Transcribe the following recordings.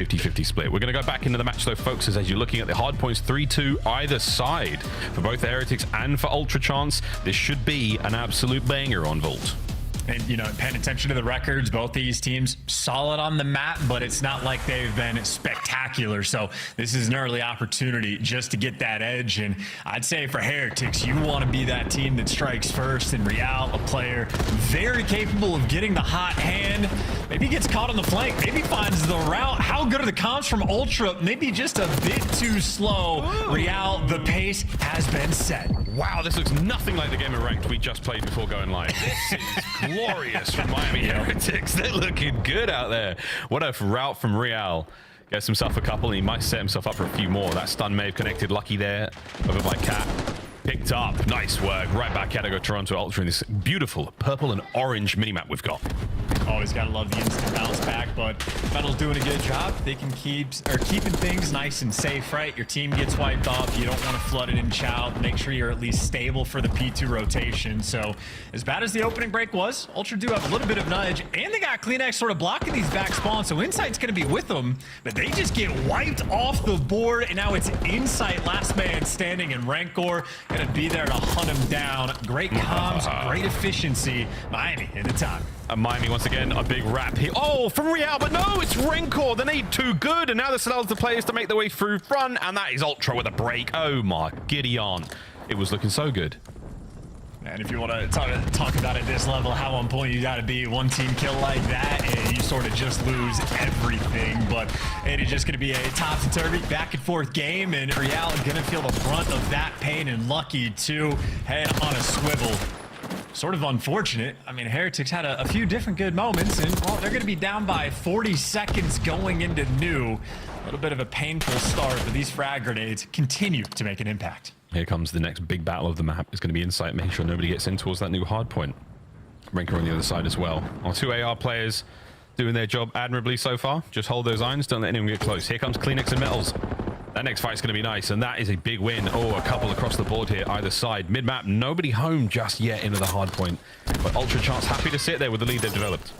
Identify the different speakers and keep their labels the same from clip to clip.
Speaker 1: 50-50 split. We're going to go back into the match though, folks, as you're looking at the hard points 3-2 either side for both the Heretics and for Ultra Chance. This should be an absolute banger on Vault.
Speaker 2: And, you know, paying attention to the records, both these teams solid on the map, but it's not like they've been spectacular. So this is an early opportunity just to get that edge. And I'd say for Heretics, you want to be that team that strikes first. And Real, a player very capable of getting the hot hand. Maybe gets caught on the flank. Maybe finds the route. How good are the comms from Ultra? Maybe just a bit too slow. Real, the pace has been set.
Speaker 1: Wow, this looks nothing like the game of Ranked we just played before going live. This is glorious from Miami Heretics. They're looking good out there. What a route from Real. Gets himself a couple, and he might set himself up for a few more. That stun may have connected. Lucky there over by Cat. Picked up. Nice work. Right back at it. Go Toronto Ultra in this beautiful purple and orange minimap we've got.
Speaker 2: Always gotta love the instant bounce back, but Metal's doing a good job. They can keeping things nice and safe, right? Your team gets wiped off. You don't want to flood it in Chow. Make sure you're at least stable for the P2 rotation. So as bad as the opening break was, Ultra do have a little bit of nudge, and they got CleanX sort of blocking these back spawns. So Insight's gonna be with them, but they just get wiped off the board, and now it's Insight last man standing, and Rancor gonna be there to hunt him down. Great comms, great efficiency. Miami in the time.
Speaker 1: Miami once again, a big wrap here. Oh, from Real, but no, it's Rancor. They need too good, and now this allows the players to make their way through front, and that is Ultra with a break. Oh my Gideon. It was looking so good.
Speaker 2: And if you want to talk about it this level, how on point you got to be. One team kill like that, and you sort of just lose everything. But it is just going to be a topsy-turvy, back-and-forth game, and Real going to feel the brunt of that pain, and Lucky, too, head on a swivel. Sort of unfortunate. I mean, Heretics had a few different good moments, and well, they're going to be down by 40 seconds going into new. A little bit of a painful start, but these frag grenades continue to make an impact.
Speaker 1: Here comes the next big battle of the map. It's going to be Insight, making sure nobody gets in towards that new hard point. Rancor on the other side as well. Our two AR players doing their job admirably so far. Just hold those irons, don't let anyone get close. Here comes CleanX and Metals. That next fight's going to be nice, and that is a big win. Oh, a couple across the board here, either side. Mid-map, nobody home just yet into the hard point. But Ultra Chance happy to sit there with the lead they've developed.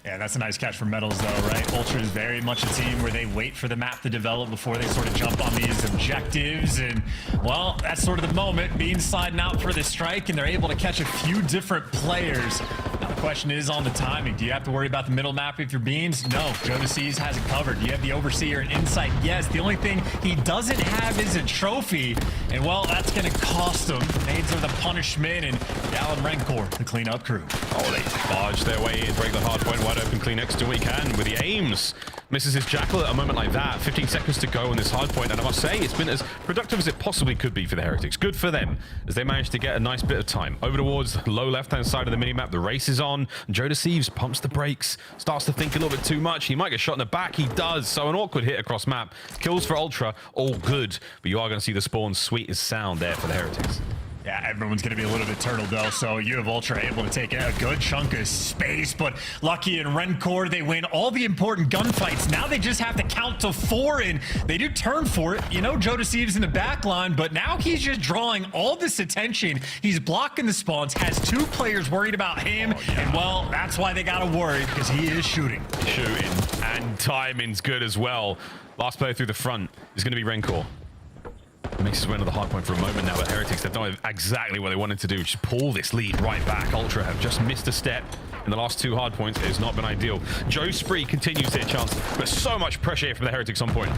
Speaker 2: Yeah, that's a nice catch from Metals, though, right? Ultra is very much a team where they wait for the map to develop before they sort of jump on these objectives. And, well, that's sort of the moment. Beans sliding out for the strike, and they're able to catch a few different players. Now, the question is on the timing. Do you have to worry about the middle map if you're Beans? No. Jodeci's has it covered. Do you have the Overseer and Insight? Yes. The only thing he doesn't have is a trophy. And, well, that's going to cost him. Nades are the punishment, and Gal and Rancor, the cleanup crew.
Speaker 1: Oh, they barge their way in, break the hard point. Wide open CleanX do what he can with the aims. Misses his Jackal at a moment like that. 15 seconds to go on this hard point, and I must say it's been as productive as it possibly could be for the Heretics. Good for them as they managed to get a nice bit of time. Over towards the low left-hand side of the minimap, the race is on. Jodeci pumps the brakes, starts to think a little bit too much. He might get shot in the back. He does. So an awkward hit across map. Kills for Ultra, all good. But you are going to see the spawns sweet as sound there for the Heretics.
Speaker 2: Yeah, everyone's going to be a little bit turtled, though, so you have Ultra able to take a good chunk of space, but Lucky and Rancor, they win all the important gunfights. Now they just have to count to 4, and they do turn for it. You know, Jodeci's in the back line, but now he's just drawing all this attention. He's blocking the spawns, has 2 players worried about him, and, well, that's why they got to worry, because he is shooting.
Speaker 1: And timing's good as well. Last player through the front is going to be Rancor. Makes his way to the hard point for a moment now, but Heretics, they've done exactly what they wanted to do, which is pull this lead right back. Ultra have just missed a step in the last 2 hard points. It has not been ideal. Joe Spree continues their chance, but so much pressure here from the Heretics on point.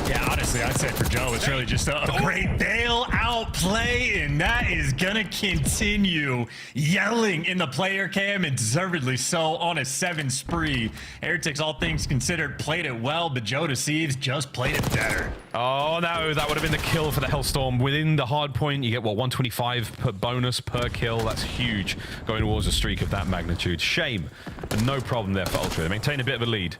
Speaker 2: Yeah, honestly, I'd say for Joe, it's really just a great bailout play, and that is gonna continue. Yelling in the player cam, and deservedly so, on a 7 spree. Heretics, all things considered, played it well, but Jodeci just played it better.
Speaker 1: Oh no, that would have been the kill for the Hellstorm. Within the hard point, you get, what, 125 per bonus per kill. That's huge, going towards a streak of that magnitude. Shame, but no problem there for Ultra. They maintain a bit of a lead.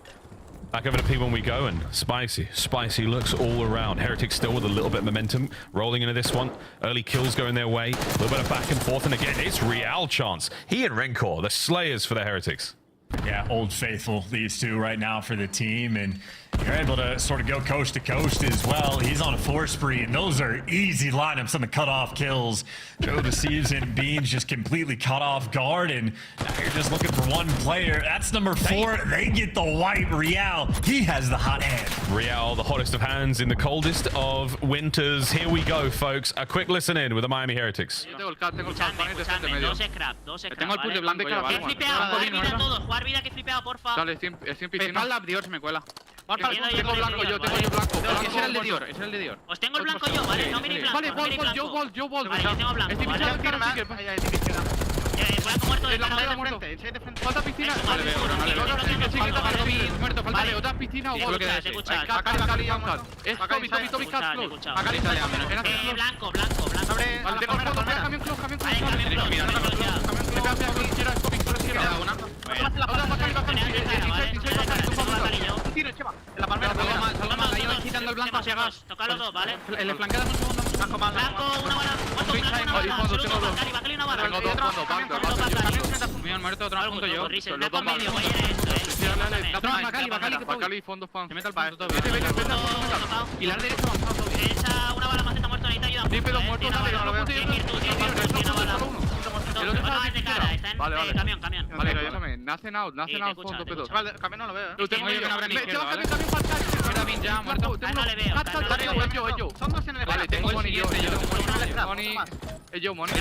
Speaker 1: Back over to P1 we go, and Spicy looks all around. Heretics still with a little bit of momentum, rolling into this one. Early kills going their way. A little bit of back and forth, and again, it's Real Chance. He and Rancor, the slayers for the Heretics.
Speaker 2: Yeah, old faithful, these two right now for the team, and you're able to sort of go coast to coast as well. He's on a 4 spree, and those are easy lineups on the cutoff kills. Joe Deceives and Beans just completely caught off guard, and now you're just looking for one player. That's number 4. They get the white. Real, he has the hot hand.
Speaker 1: Real, the hottest of hands in the coldest of winters. Here we go, folks. A quick listen in with the Miami Heretics.
Speaker 3: Tengo el cap, ponete medio.
Speaker 4: Dos scrap,
Speaker 3: Tengo el push de blanco ya,
Speaker 4: Que
Speaker 3: vale.
Speaker 4: flipeado, jugar vida todos, jugar vida que flipeado, porfa.
Speaker 3: Dale, estoy en piscina.
Speaker 5: Espalda, Dior se me cuela.
Speaker 3: Tengo blanco yo, tengo yo blanco.
Speaker 5: Ese era el de Dior, ese era el de Dior.
Speaker 4: Os tengo el blanco yo, ¿vale? No miréis blanco,
Speaker 3: Vale,
Speaker 4: no miréis blanco.
Speaker 3: yo bol.
Speaker 4: Vale, yo tengo blanco,
Speaker 3: Estoy
Speaker 4: ¿vale?
Speaker 3: pisando tiro,
Speaker 4: Blanco muerto de
Speaker 3: la
Speaker 4: cara,
Speaker 3: moneda
Speaker 4: ¿vale?
Speaker 3: muerto. Falta piscina.
Speaker 4: Vale,
Speaker 3: Vale,
Speaker 4: veo,
Speaker 3: veo,
Speaker 4: vale, veo.
Speaker 3: muerto.
Speaker 4: Vale.
Speaker 3: Vale, otra piscina o
Speaker 4: Te
Speaker 3: gol.
Speaker 4: escuchas, te escuchas.
Speaker 3: Cali, es Toby,
Speaker 4: Te he escuchado. Blanco.
Speaker 3: Vale, tengo fondo, camión close.
Speaker 4: Vale, camión close ya.
Speaker 5: Queda una. Salgo mal, ahí voy quitando el blanco hacia gas.
Speaker 4: Toca los dos, ¿vale?
Speaker 5: Le flanqueas un segundo.
Speaker 4: Blanco, una bala. ¿Cuánto blanco? Una bala. Absoluto, Bacali, una bala.
Speaker 3: Tengo dos fondos,
Speaker 5: Mío muerto, otro punto yo.
Speaker 4: Está con medio, voy en esto,
Speaker 3: Bacali, fondo spam.
Speaker 5: Se mete al punto todo.
Speaker 4: Tocado.
Speaker 5: Y la derecha avanzado todo.
Speaker 4: Esa, una bala más, está muerto, necesita ayuda.
Speaker 3: Sí, pero muerto,
Speaker 4: Tiene una
Speaker 3: dale,
Speaker 4: bala.
Speaker 3: no lo veo.
Speaker 4: Tiene que ir tú, tiene una bala.
Speaker 3: El otro
Speaker 4: No,
Speaker 3: está
Speaker 4: es de cara, está en
Speaker 3: Vale.
Speaker 4: camión.
Speaker 3: Vale, déjame. Nacen out,
Speaker 4: te escucha,
Speaker 3: fondo,
Speaker 4: te
Speaker 3: pedo.
Speaker 4: escucha.
Speaker 5: Vale, camión no lo veo,
Speaker 3: Lo tengo
Speaker 5: Tengo
Speaker 3: yo.
Speaker 5: yo una gran izquierda,
Speaker 3: Tengo
Speaker 5: ¿vale?
Speaker 3: camión para el
Speaker 5: Izquierda bien ya, muerto.
Speaker 4: No le veo, no le veo.
Speaker 3: Yo.
Speaker 5: Son dos en el
Speaker 3: Vale, tengo Money yo. Money. Yo, Money.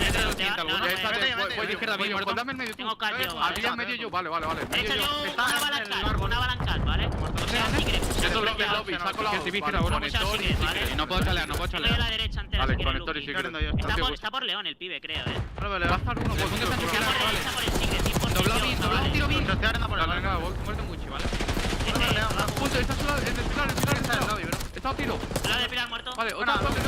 Speaker 3: Voy de izquierda bien, muerto. Dame el medio tú.
Speaker 4: Tengo cardio,
Speaker 3: Había en medio yo, vale.
Speaker 4: He hecho
Speaker 3: Medio
Speaker 4: yo
Speaker 3: yo.
Speaker 4: una bala en cal, ¿vale? O sea, secret.
Speaker 3: Eso es lobby, saco la
Speaker 4: Mucha secret, ¿vale?
Speaker 5: No puedo chalear, no puedo
Speaker 4: Estoy a
Speaker 5: chalear.
Speaker 4: la derecha entera,
Speaker 3: Vale,
Speaker 4: si quieres,
Speaker 3: conector y
Speaker 4: Lucky.
Speaker 3: secret.
Speaker 4: Está por León el pibe, creo,
Speaker 3: Le va a estar uno.
Speaker 5: Segundo está en izquierda, vale.
Speaker 4: Está por el secret, 100%,
Speaker 5: Doblado bien,
Speaker 4: ¿vale?
Speaker 5: tiro bien.
Speaker 3: Dale, nada,
Speaker 5: Muerto mucho, ¿vale?
Speaker 3: punto, está solo, el pilar. Está a tiro.
Speaker 4: La de Pilar muerto.
Speaker 3: Vale, otra doble.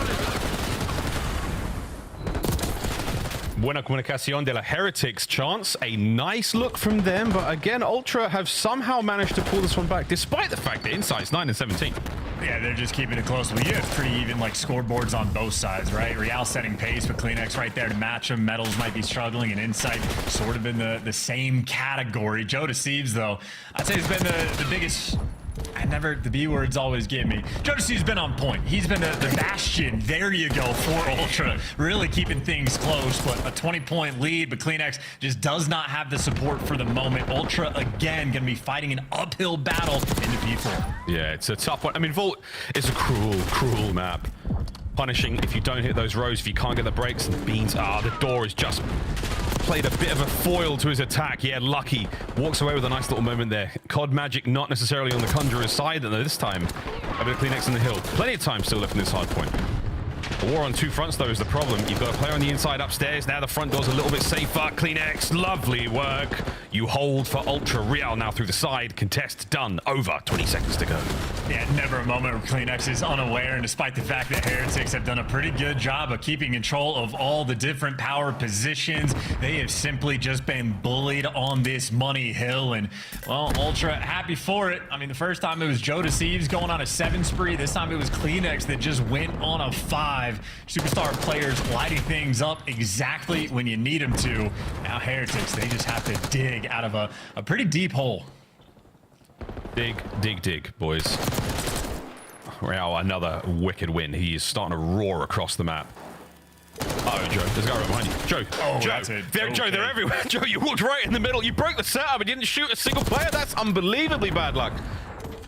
Speaker 1: Buena comunicación de la Heretics. Chance, a nice look from them, but again, Ultra have somehow managed to pull this one back, despite the fact that Insight's 9 and 17.
Speaker 2: Yeah, they're just keeping it close. We have pretty even like scoreboards on both sides, right? Real setting pace with Kleenex right there to match them. Metals might be struggling, and Insight sort of in the same category. Joe Deceives, though, I'd say has been the biggest. The B words always get me. Joe Deceives been on point. He's been the bastion. There you go for Ultra. Really keeping things close, but a 20-point lead, but Kleenex just does not have the support for the moment. Ultra, again, going to be fighting an uphill battle into P4.
Speaker 1: Yeah, it's a tough one. I mean, Vault is a cruel map. Punishing if you don't hit those rows, if you can't get the breaks. And Beans, the door is just played a bit of a foil to his attack. Yeah, Lucky walks away with a nice little moment there. COD Magic not necessarily on the Conjurer's side, though this time a bit of Kleenex in the hill. Plenty of time still left in this hard point. A war on two fronts, though, is the problem. You've got a player on the inside upstairs. Now the front door's a little bit safer. Kleenex, lovely work. You hold for Ultra. Real now through the side. Contest done. Over. 20 seconds to go.
Speaker 2: Yeah, never a moment where Kleenex is unaware, and despite the fact that Heretics have done a pretty good job of keeping control of all the different power positions, they have simply just been bullied on this money hill, and, well, Ultra happy for it. I mean, the first time it was Joe Deceives going on a 7 spree. This time it was Kleenex that just went on a 5. Superstar players lighting things up exactly when you need them to. Now Heretics, they just have to dig out of a pretty deep hole.
Speaker 1: Dig, boys. Wow, another wicked win. He is starting to roar across the map. Oh, Joe, there's a guy right behind you. Joe,
Speaker 2: That's it.
Speaker 1: Joe, they're everywhere. Joe, you walked right in the middle. You broke the setup and didn't shoot a single player. That's unbelievably bad luck.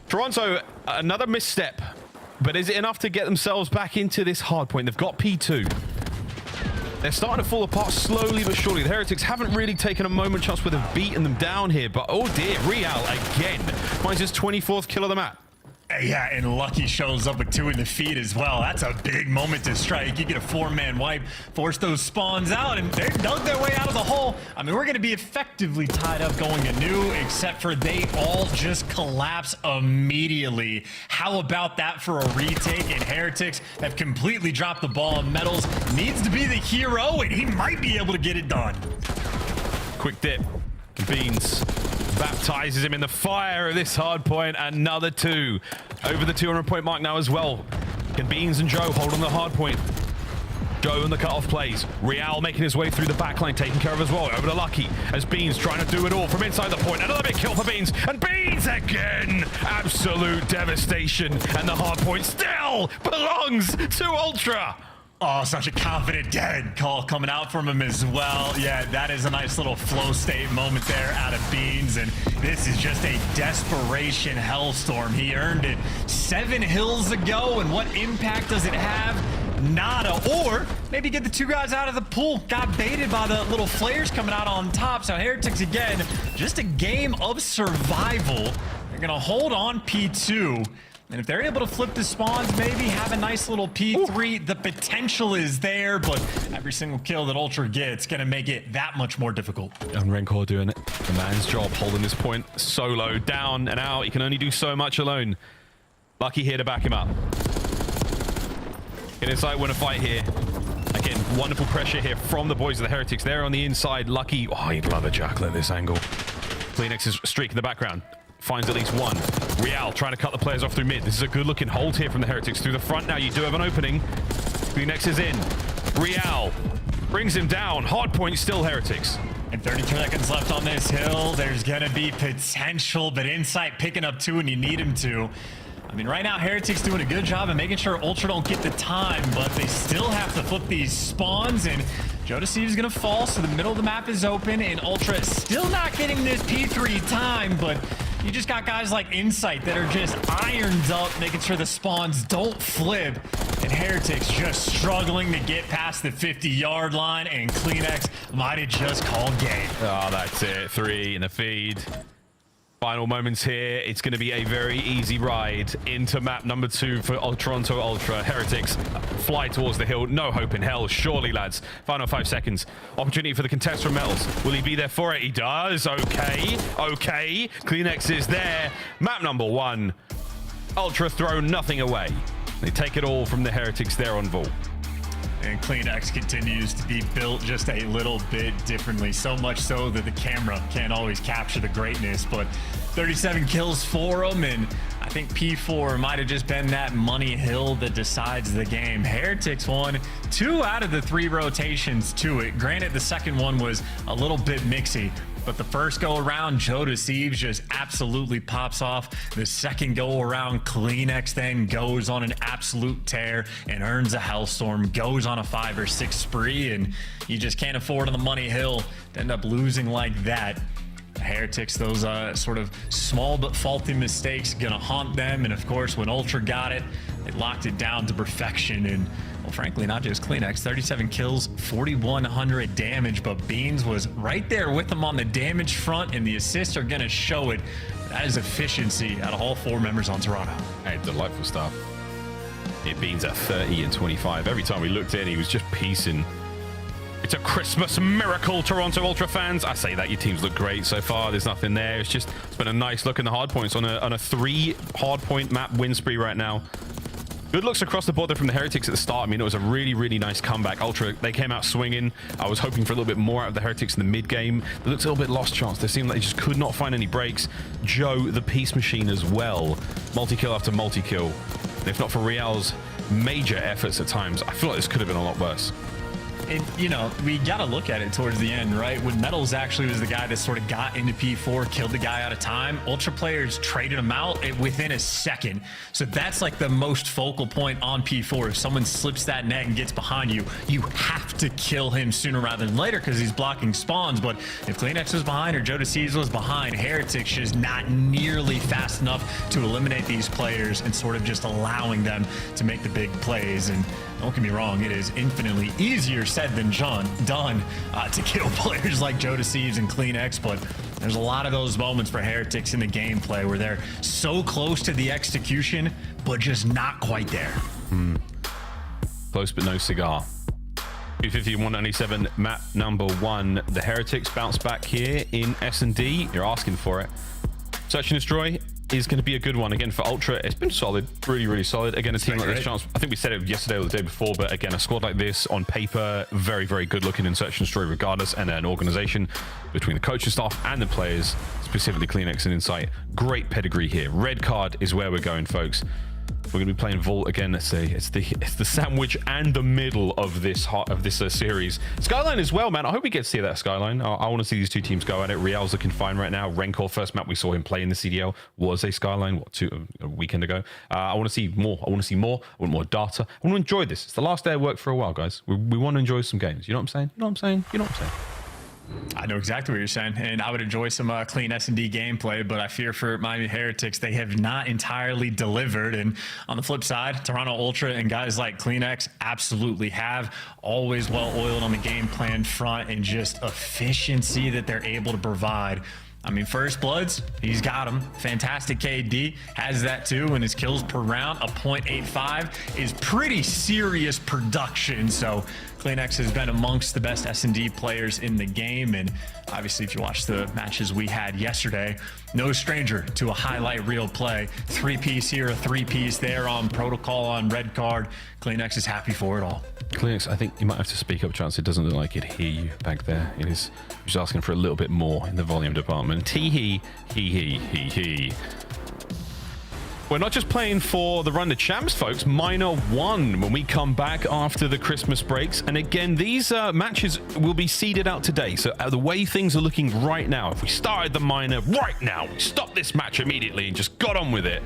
Speaker 1: Toronto, another misstep. But is it enough to get themselves back into this hard point? They've got P2. They're starting to fall apart slowly but surely. The Heretics haven't really taken a moment chance where they've beaten them down here. But oh dear, Real again finds his 24th kill of the map.
Speaker 2: Yeah, and Lucky shows up with 2 in the feed as well. That's a big moment to strike. You get a 4-man wipe, force those spawns out, and they've dug their way out of the hole. I mean, we're going to be effectively tied up going to new, except for they all just collapse immediately. How about that for a retake? And Heretics have completely dropped the ball. Metals needs to be the hero, and he might be able to get it done.
Speaker 1: Quick dip. Beans baptizes him in the fire of this hard point. Another 2 over the 200-point mark now as well. Can Beans and Joe hold on the hard point? Joe and the cutoff plays. Real making his way through the backline, taken care of as well. Over to Lucky as Beans trying to do it all from inside the point. Another big kill for Beans, and Beans again. Absolute devastation, and the hard point still belongs to Ultra.
Speaker 2: Oh, such a confident dead call coming out from him as well. Yeah, that is a nice little flow state moment there out of Beans, and this is just a desperation hellstorm. He earned it 7 hills ago, and what impact does it have? Nada. Or maybe get the 2 guys out of the pool. Got baited by the little flares coming out on top. So Heretics again, just a game of survival. They're gonna hold on P2. And if they're able to flip the spawns, maybe have a nice little P3, the potential is there, but every single kill that Ultra gets gonna make it that much more difficult.
Speaker 1: And Rencor doing it. The man's job, holding this point solo, down and out. He can only do so much alone. Lucky here to back him up. Get inside, win a fight here. Again, wonderful pressure here from the boys of the Heretics. They're on the inside. Lucky, oh, he'd love a jackal at this angle. Kleenex is streak in the background. Finds at least one. Real trying to cut the players off through mid. This is a good looking hold here from the Heretics. Through the front now, you do have an opening. Kleenex is in. Real brings him down. Hardpoint still Heretics.
Speaker 2: And 32 seconds left on this hill. There's gonna be potential, but Insight picking up 2 and you need him to. I mean, right now, Heretics doing a good job of making sure Ultra don't get the time, but they still have to flip these spawns, and Joe Deceive is going to fall, so the middle of the map is open, and Ultra still not getting this P3 time, but you just got guys like Insight that are just ironed up, making sure the spawns don't flip, and Heretics just struggling to get past the 50-yard line, and Kleenex might have just called game.
Speaker 1: Oh, that's it. 3 in the feed. Final moments here. It's going to be a very easy ride into map number 2 for Toronto Ultra. Heretics fly towards the hill. No hope in hell. Surely, lads. Final 5 seconds. Opportunity for the contest from Metals. Will he be there for it? He does. Okay. Okay. Kleenex is there. Map number 1. Ultra throw nothing away. They take it all from the Heretics there on Vault.
Speaker 2: And Kleenex continues to be built just a little bit differently. So much so that the camera can't always capture the greatness. But 37 kills for them. And I think P4 might have just been that money hill that decides the game. Heretics won 2 out of the 3 rotations to it. Granted, the second one was a little bit mixy. But the first go around, Joe Deceives just absolutely pops off. The second go around, Kleenex then goes on an absolute tear and earns a hellstorm, goes on a 5 or 6 spree, and you just can't afford on the money hill to end up losing like that. Heretics, those sort of small but faulty mistakes gonna haunt them, and of course when Ultra got it, they locked it down to perfection. And well, frankly, not just Kleenex, 37 kills, 4,100 damage, but Beans was right there with them on the damage front, and the assists are gonna show it. That is efficiency out of all 4 members on Toronto.
Speaker 1: Hey, delightful stuff. It Beans at 30 and 25. Every time we looked in, he was just piecing. It's a Christmas miracle, Toronto Ultra fans. I say that, your teams look great so far. There's nothing there. It's been a nice look in the hard points on a 3 hard point map win spree right now. Good looks across the board there from the Heretics at the start. I mean, it was a really, really nice comeback. Ultra, they came out swinging. I was hoping for a little bit more out of the Heretics in the mid game. It looked a little bit lost chance. They seemed like they just could not find any breaks. Joe, the peace machine as well. Multi-kill after multi-kill. And if not for Real's major efforts at times, I feel like this could have been a lot worse.
Speaker 2: And, you know, we got to look at it towards the end, right? When Metals actually was the guy that sort of got into P4, killed the guy out of time, Ultra players traded him out within a second. So that's like the most focal point on P4. If someone slips that net and gets behind you, you have to kill him sooner rather than later because he's blocking spawns. But if Kleenex was behind or Joe Deceives was behind, Heretics just not nearly fast enough to eliminate these players and sort of just allowing them to make the big plays. And don't get me wrong, it is infinitely easier said than done to kill players like Joe Deceives and Kleenex, but there's a lot of those moments for Heretics in the gameplay where they're so close to the execution, but just not quite there.
Speaker 1: Close but no cigar. 250 and 197, map number 1. The Heretics bounce back here in S&D. You're asking for it. Search and Destroy is going to be a good one again for Ultra. It's been solid, really, really solid. Again, a team like this chance. I think we said it yesterday or the day before, but again, a squad like this on paper, very, very good looking in Search and Destroy regardless, and an organization between the coaching staff and the players, specifically Kleenex and Insight. Great pedigree here. Red card is where we're going, folks. We're going to be playing Vault again. Let's say it's the sandwich and the middle of this series. Skyline as well, man. I hope we get to see that Skyline. I want to see these two teams go at it. Real's looking fine right now. Rencor, first map we saw him play in the CDL was a Skyline. A weekend ago. I want to see more. I want to see more. I want more data. I want to enjoy this. It's the last day of work for a while, guys. We want to enjoy some games. You know what I'm saying? You know what I'm saying? You know what I'm saying?
Speaker 2: I know exactly what you're saying, and I would enjoy some clean S&D gameplay, but I fear for Miami Heretics, they have not entirely delivered. And on the flip side, Toronto Ultra and guys like CleanX absolutely have, always well-oiled on the game plan front, and just efficiency that they're able to provide. I mean, First Bloods, he's got him. Fantastic KD, has that too, and his kills per round, a 0.85, is pretty serious production. So CleanX has been amongst the best S&D players in the game, and obviously if you watch the matches we had yesterday, no stranger to a highlight reel play. 3-piece here, a 3-piece there on protocol on red card. CleanX is happy for it all.
Speaker 1: CleanX, I think you might have to speak up, Chance. It doesn't look like it hear you back there. It is just asking for a little bit more in the volume department. He. We're not just playing for the run to champs, folks. Minor 1 when we come back after the Christmas breaks. And again, these matches will be seeded out today. So the way things are looking right now, if we started the minor right now, we stopped this match immediately and just got on with it,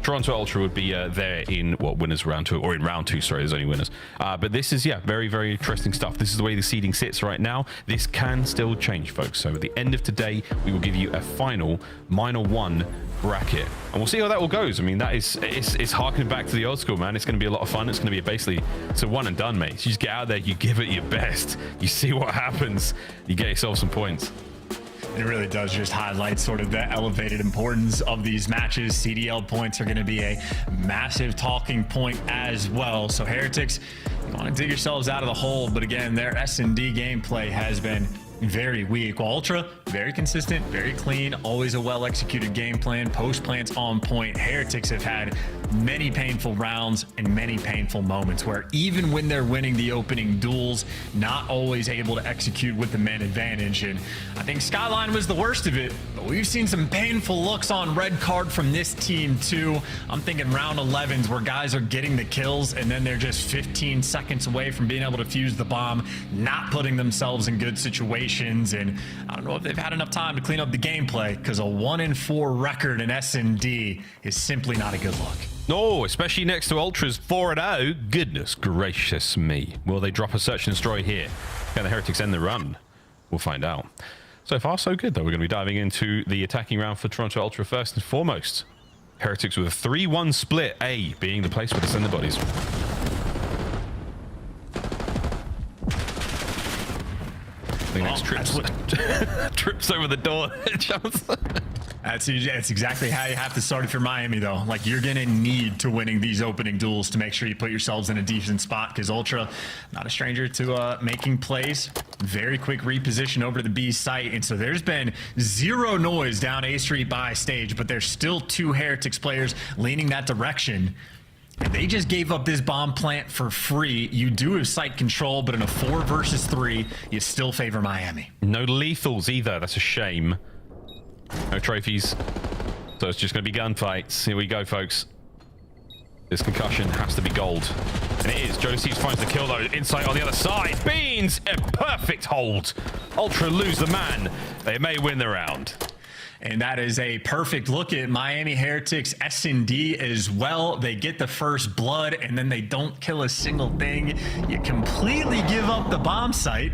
Speaker 1: Toronto Ultra would be there in winners round 2, or in round 2, sorry, there's only winners. But this is, very, very interesting stuff. This is the way the seeding sits right now. This can still change, folks. So at the end of today, we will give you a final minor 1 bracket, and we'll see how that all goes. I mean, that is, it's harkening back to the old school, man. It's going to be a lot of fun. It's going to be basically, it's a one and done, mate. You just get out there, you give it your best, you see what happens, you get yourself some points.
Speaker 2: It really does just highlight sort of the elevated importance of these matches. CDL points are going to be a massive talking point as well. So Heretics, you want to dig yourselves out of the hole, but again, their S&D gameplay has been very weak. While Ultra, very consistent, very clean, always a well-executed game plan, post plants on point. Heretics have had many painful rounds and many painful moments where even when they're winning the opening duels, not always able to execute with the man advantage. And I think Skyline was the worst of it, but we've seen some painful looks on red card from this team too. I'm thinking round 11s where guys are getting the kills and then they're just 15 seconds away from being able to fuse the bomb, not putting themselves in good situations. And I don't know if they've had enough time to clean up the gameplay, because a 1-4 record in S&D is simply not a good look.
Speaker 1: No, especially next to Ultra's 4-0. Goodness gracious me. Will they drop a search and destroy here? Can the Heretics end the run? We'll find out. So far, so good, though. We're going to be diving into the attacking round for Toronto Ultra first and foremost. Heretics with a 3-1 split, A being the place where to send the bodies. Next trips over the door.
Speaker 2: That's exactly how you have to start if you're Miami, though. Like, you're gonna need to winning these opening duels to make sure you put yourselves in a decent spot, because Ultra, not a stranger to making plays. Very quick reposition over to the B site, and so there's been zero noise down A Street by stage, but there's still 2 Heretics players leaning that direction. And they just gave up this bomb plant for free. You do have site control, but in a 4 versus 3, you still favor Miami.
Speaker 1: No lethals either. That's a shame. No trophies. So it's just going to be gunfights. Here we go, folks. This concussion has to be gold. And it is. Jodeci's finds the kill, though. Insight on the other side. Beans! A perfect hold. Ultra lose the man. They may win the round.
Speaker 2: And that is a perfect look at Miami Heretics S&D as well. They get the first blood, and then they don't kill a single thing. You completely give up the bomb site.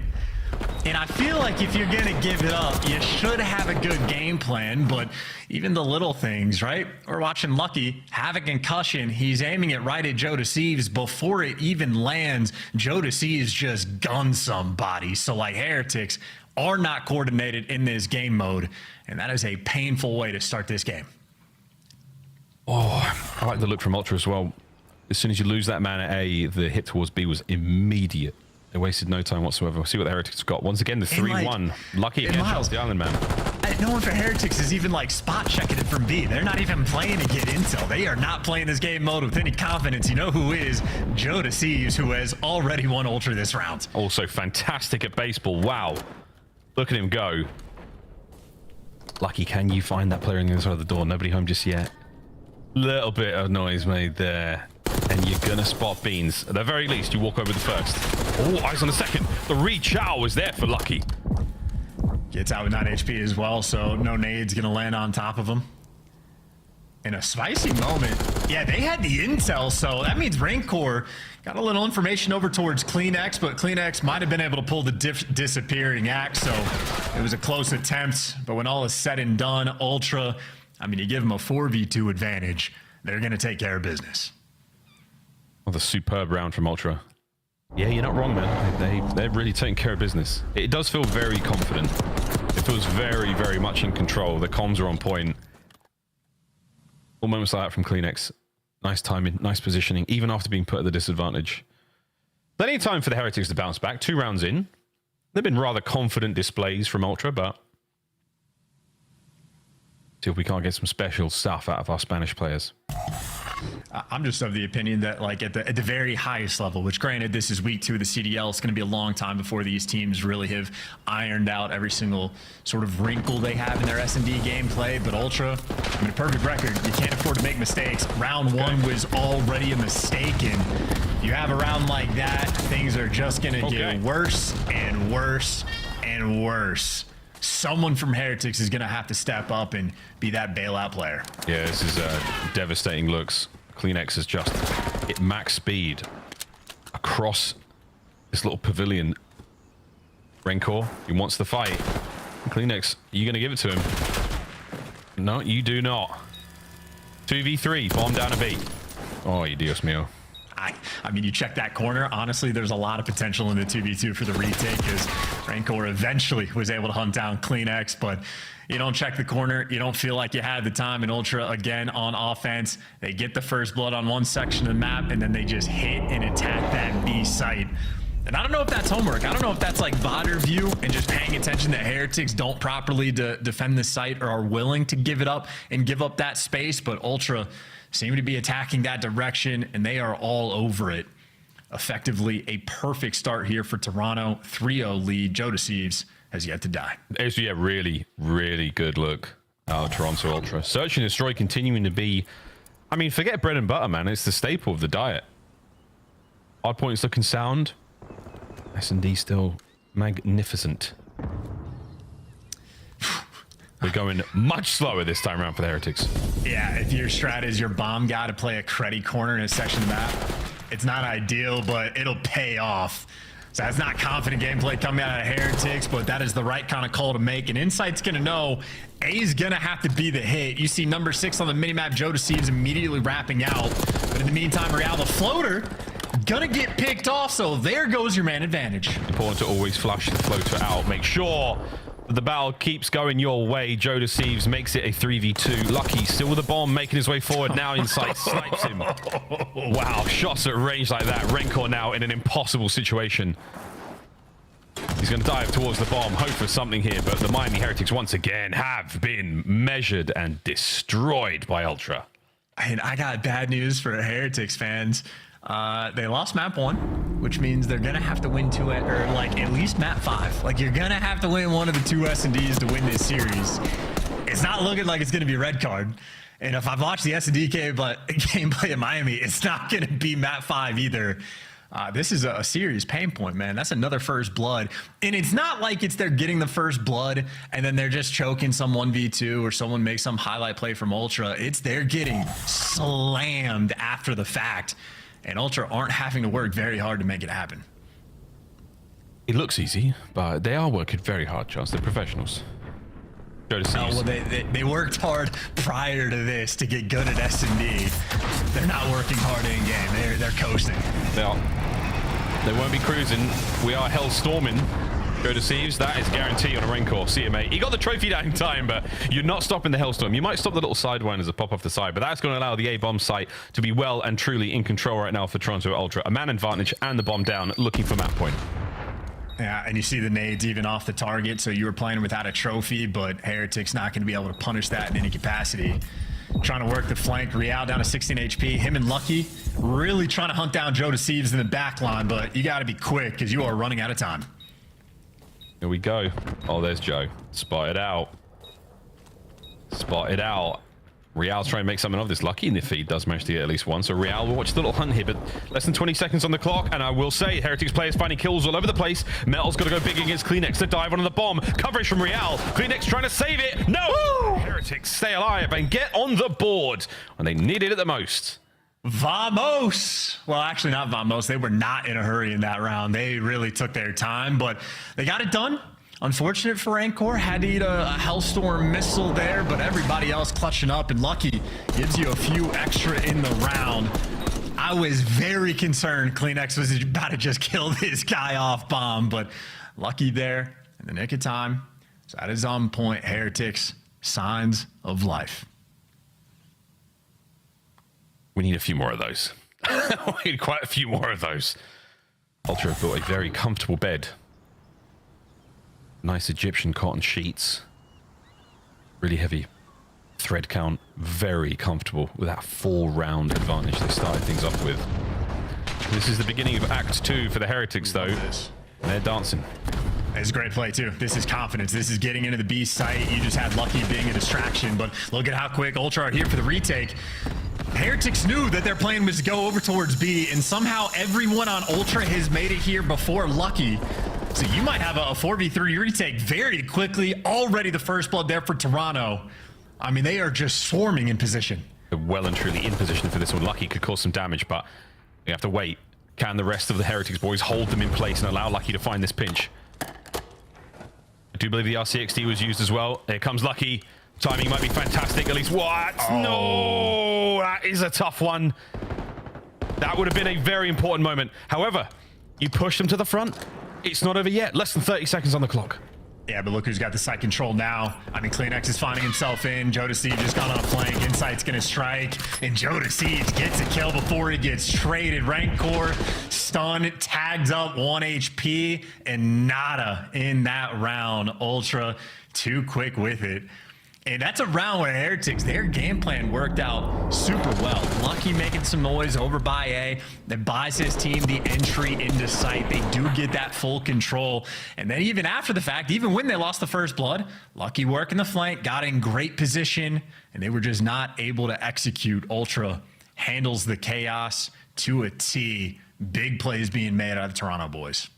Speaker 2: And I feel like if you're going to give it up, you should have a good game plan, but even the little things, right? We're watching Lucky have a concussion. He's aiming it right at Jodeci's. Before it even lands, Jodeci's just gunned somebody. So, like, Heretics are not coordinated in this game mode, and that is a painful way to start this game.
Speaker 1: Oh, I like the look from Ultra as well. As soon as you lose that man at A, the hit towards B was immediate. They wasted no time whatsoever. We'll see what the Heretics got. Once again, the 3-1. Lucky again, Charles the Island Man.
Speaker 2: No one for Heretics is even like spot checking it from B. They're not even playing to get intel. They are not playing this game mode with any confidence. You know who is? Jodeci's, who has already won Ultra this round.
Speaker 1: Also fantastic at baseball. Wow. Look at him go. Lucky, can you find that player on the other side of the door? Nobody home just yet. Little bit of noise made there. And you're going to spot Beans. At the very least, you walk over the first. Oh, eyes on the second. The reach out was there for Lucky.
Speaker 2: Gets out with 9 HP as well, so no nade's going to land on top of him. In a spicy moment. Yeah, they had the intel, so that means Rancor got a little information over towards CleanX, but CleanX might have been able to pull the disappearing axe, so it was a close attempt. But when all is said and done, Ultra, I mean, you give them a 4v2 advantage, they're going to take care of business.
Speaker 1: Oh, the superb round from Ultra. Yeah, you're not wrong, man. They're really taking care of business. It does feel very confident. It feels very, very much in control. The comms are on point. All moments like that from CleanX. Nice timing, nice positioning, even after being put at the disadvantage. Plenty of time for the Heretics to bounce back. 2 rounds in. They've been rather confident displays from Ultra, but see if we can't get some special stuff out of our Spanish players.
Speaker 2: I'm just of the opinion that, like, at the very highest level, which granted this is week 2 of the CDL, it's going to be a long time before these teams really have ironed out every single sort of wrinkle they have in their S&D gameplay. But Ultra, I mean, a perfect record. You can't afford to make mistakes. Round 1 was already a mistake, and you have a round like that, things are just going to get worse and worse and worse. Someone from Heretics is going to have to step up and be that bailout player.
Speaker 1: Yeah, this is devastating looks. CleanX has just hit max speed across this little pavilion. Rancor, he wants the fight. CleanX, are you going to give it to him? No, you do not. 2v3, bomb down a B. Oh, you Dios mío.
Speaker 2: I mean, you check that corner. Honestly, there's a lot of potential in the 2v2 for the retake, because Rancor eventually was able to hunt down CleanX, but you don't check the corner. You don't feel like you had the time. And Ultra, again, on offense, they get the first blood on one section of the map, and then they just hit and attack that B site. And I don't know if that's homework. I don't know if that's like Vodder view and just paying attention that Heretics don't properly defend the site or are willing to give it up and give up that space, but Ultra seem to be attacking that direction, and they are all over it. Effectively, a perfect start here for Toronto. 3-0 lead. Joe Deceives has yet to die.
Speaker 1: It's, yeah, really, really good look out of Toronto Ultra. Search and Destroy continuing to be, I mean, forget bread and butter, man. It's the staple of the diet. Hardpoint's looking sound. S&D still magnificent. We're going much slower this time around for the Heretics.
Speaker 2: Yeah, if your strat is your bomb guy to play a cruddy corner in a section of the map, it's not ideal, but it'll pay off. So that's not confident gameplay coming out of Heretics, but that is the right kind of call to make. And Insight's going to know A's going to have to be the hit. You see number 6 on the minimap, Joe Deceives immediately wrapping out. But in the meantime, Real, the floater, gonna get picked off, so there goes your man advantage.
Speaker 1: Important to always flush the floater out. Make sure the battle keeps going your way. Joe Deceives makes it a 3v2. Lucky still with the bomb, making his way forward. Now Insight snipes him. Wow, shots at range like that. Rancor now in an impossible situation. He's going to dive towards the bomb, hope for something here, but the Miami Heretics once again have been measured and destroyed by Ultra.
Speaker 2: And I got bad news for Heretics fans. They lost map 1, which means they're gonna have to win 2, or like at least map 5. Like, you're gonna have to win one of the 2 S&Ds to win this series. It's not looking like it's gonna be red card. And if I've watched the S&D gameplay in Miami, it's not gonna be map 5 either. This is a serious pain point, man. That's another first blood. And it's not like they're getting the first blood and then they're just choking some 1v2 or someone makes some highlight play from Ultra. It's they're getting slammed after the fact. And Ultra aren't having to work very hard to make it happen.
Speaker 1: It looks easy, but they are working very hard, Charles. They're professionals. Joe Deceives.
Speaker 2: Oh, well, they worked hard prior to this to get good at S&D. They're not working hard in game. They're coasting.
Speaker 1: They won't be cruising. We are hell storming. Joe Deceives, that is guaranteed on a Rancor. See you, mate. He got the trophy down in time, but you're not stopping the Hellstorm. You might stop the little sidewind as a pop off the side, but that's going to allow the A-bomb site to be well and truly in control right now for Toronto Ultra. A man advantage and the bomb down, looking for map point.
Speaker 2: Yeah, and you see the nades even off the target, so you were playing without a trophy, but Heretics not going to be able to punish that in any capacity. Trying to work the flank. Real down to 16 HP. Him and Lucky really trying to hunt down Joe Deceives in the back line, but you got to be quick because you are running out of time.
Speaker 1: Here we go. Oh, there's Joe. Spotted out. Spotted out. Real's trying to make something of this. Lucky in the feed does manage to get at least one. So Real will watch the little hunt here, but less than 20 seconds on the clock. And I will say, Heretics players finding kills all over the place. Metal's got to go big against Kleenex to dive on the bomb. Coverage from Real. Kleenex trying to save it. No! Woo! Heretics stay alive and get on the board when they needed it the most.
Speaker 2: Vamos! Well, actually not vamos. They were not in a hurry in that round. They really took their time, but they got it done. Unfortunate for Rancor, had to eat a Hellstorm missile there, but everybody else clutching up, and Lucky gives you a few extra in the round. I was very concerned Kleenex was about to just kill this guy off bomb, but Lucky there in the nick of time. So that is on point. Heretics, signs of life.
Speaker 1: We need a few more of those. We need quite a few more of those. Ultra have built a very comfortable bed. Nice Egyptian cotton sheets. Really heavy thread count. Very comfortable with that 4-round advantage they started things off with. This is the beginning of Act 2 for the Heretics, though. They're dancing.
Speaker 2: It's a great play, too. This is confidence. This is getting into the B site. You just had Lucky being a distraction, but look at how quick Ultra are here for the retake. Heretics knew that their plan was to go over towards B, and somehow everyone on Ultra has made it here before Lucky. So you might have a 4v3 retake very quickly. Already the first blood there for Toronto. I mean, they are just swarming in position.
Speaker 1: They're well and truly in position for this one. Lucky could cause some damage, but we have to wait. Can the rest of the Heretics boys hold them in place and allow Lucky to find this pinch? I do believe the RCXD was used as well. Here comes Lucky. Timing might be fantastic. At least what? Oh. No, that is a tough one. That would have been a very important moment. However, you push them to the front. It's not over yet. Less than 30 seconds on the clock.
Speaker 2: Yeah, but look who's got the site control now. I mean, Kleenex is finding himself in. Jodeci just got on a flank. Insight's going to strike. And Jodeci gets a kill before he gets traded. Rancor, stun, tagged up, 1 HP, and nada in that round. Ultra, too quick with it. And that's a round where Heretics, their game plan worked out super well. Lucky making some noise over by A. That buys his team the entry into sight. They do get that full control. And then even after the fact, even when they lost the first blood, Lucky working the flank, got in great position, and they were just not able to execute. Ultra handles the chaos to a T. Big plays being made out of the Toronto boys.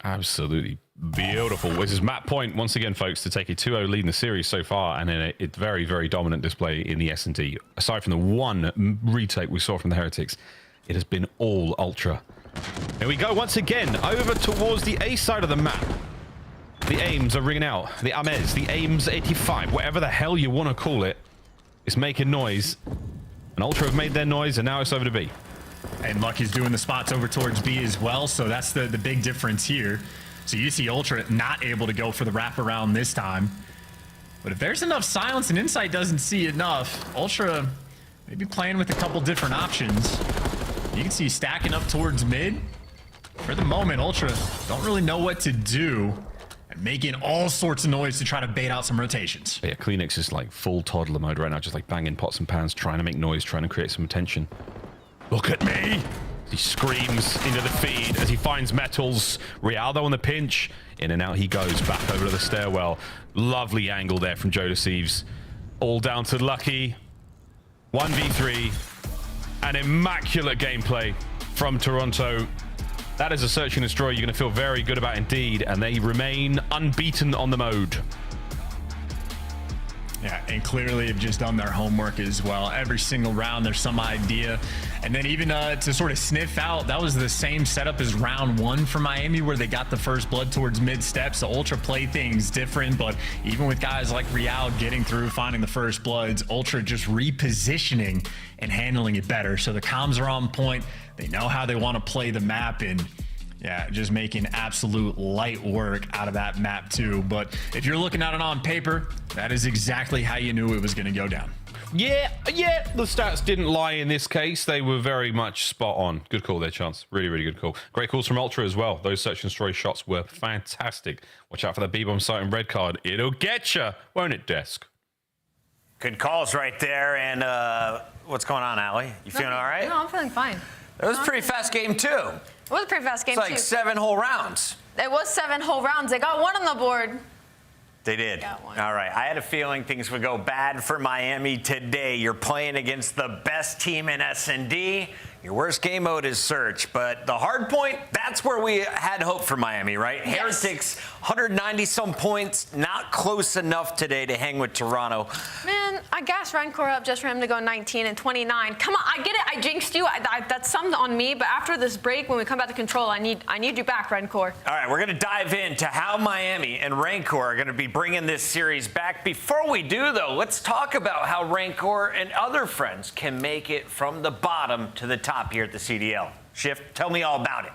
Speaker 1: Absolutely beautiful. This is Matt Point once again, folks, to take a 2-0 lead in the series so far, and in a very, very dominant display in the S&D. Aside from the one retake we saw from the Heretics, it has been all Ultra. Here we go once again over towards the A side of the map. The aims are ringing out. The Amez, the aims 85, whatever the hell you want to call it, is making noise. And Ultra have made their noise, and now it's over to B.
Speaker 2: And Lucky's doing the spots over towards B as well, so that's the big difference here. So you see Ultra not able to go for the wraparound this time. But if there's enough silence and Insight doesn't see enough, Ultra maybe playing with a couple different options. You can see stacking up towards mid. For the moment, Ultra don't really know what to do, and making all sorts of noise to try to bait out some rotations.
Speaker 1: Yeah, Kleenex is like full toddler mode right now, just like banging pots and pans, trying to make noise, trying to create some attention. Look at me! He screams into the feed as he finds metals. Rialdo on the pinch. In and out he goes, back over to the stairwell. Lovely angle there from Joe Deceives. All down to Lucky. 1v3. An immaculate gameplay from Toronto. That is a search and destroy you're going to feel very good about indeed, and they remain unbeaten on the mode.
Speaker 2: Yeah, and clearly have just done their homework as well. Every single round, there's some idea. And then even to sort of sniff out, that was the same setup as round one for Miami, where they got the first blood towards mid-step. So Ultra play things different, but even with guys like Real getting through, finding the first bloods, Ultra just repositioning and handling it better. So the comms are on point. They know how they want to play the map, and yeah, just making absolute light work out of that map too. But if you're looking at it on paper, that is exactly how you knew it was going to go down.
Speaker 1: Yeah, the stats didn't lie in this case. They were very much spot on. Good call there, Chance. Really, really good call. Great calls from Ultra as well. Those search and destroy shots were fantastic. Watch out for that B-bomb sight and red card. It'll get you, won't it, Desk?
Speaker 6: Good calls right there. And what's going on, Allie? You feeling all right?
Speaker 7: No, I'm feeling fine.
Speaker 6: It was a pretty fast game, too.
Speaker 7: It was a pretty fast game,
Speaker 6: It's like 7 whole rounds.
Speaker 7: It was 7 whole rounds. They got 1 on the board.
Speaker 6: They did.
Speaker 4: Got one.
Speaker 6: All right. I had a feeling things would go bad for Miami today. You're playing against the best team in S&D. Your worst game mode is search, but the hard point, that's where we had hope for Miami, right?
Speaker 4: Yes.
Speaker 6: Heretics, 190-some points, not close enough today to hang with Toronto.
Speaker 4: Man, I gassed Rancor up just for him to go 19 and 29. Come on, I get it. I jinxed you. That's something on me. But after this break, when we come back to control, I need you back, Rancor.
Speaker 6: All right, we're going to dive into how Miami and Rancor are going to be bringing this series back. Before we do, though, let's talk about how Rancor and other friends can make it from the bottom to the top here at the CDL. Shift, tell me all about it.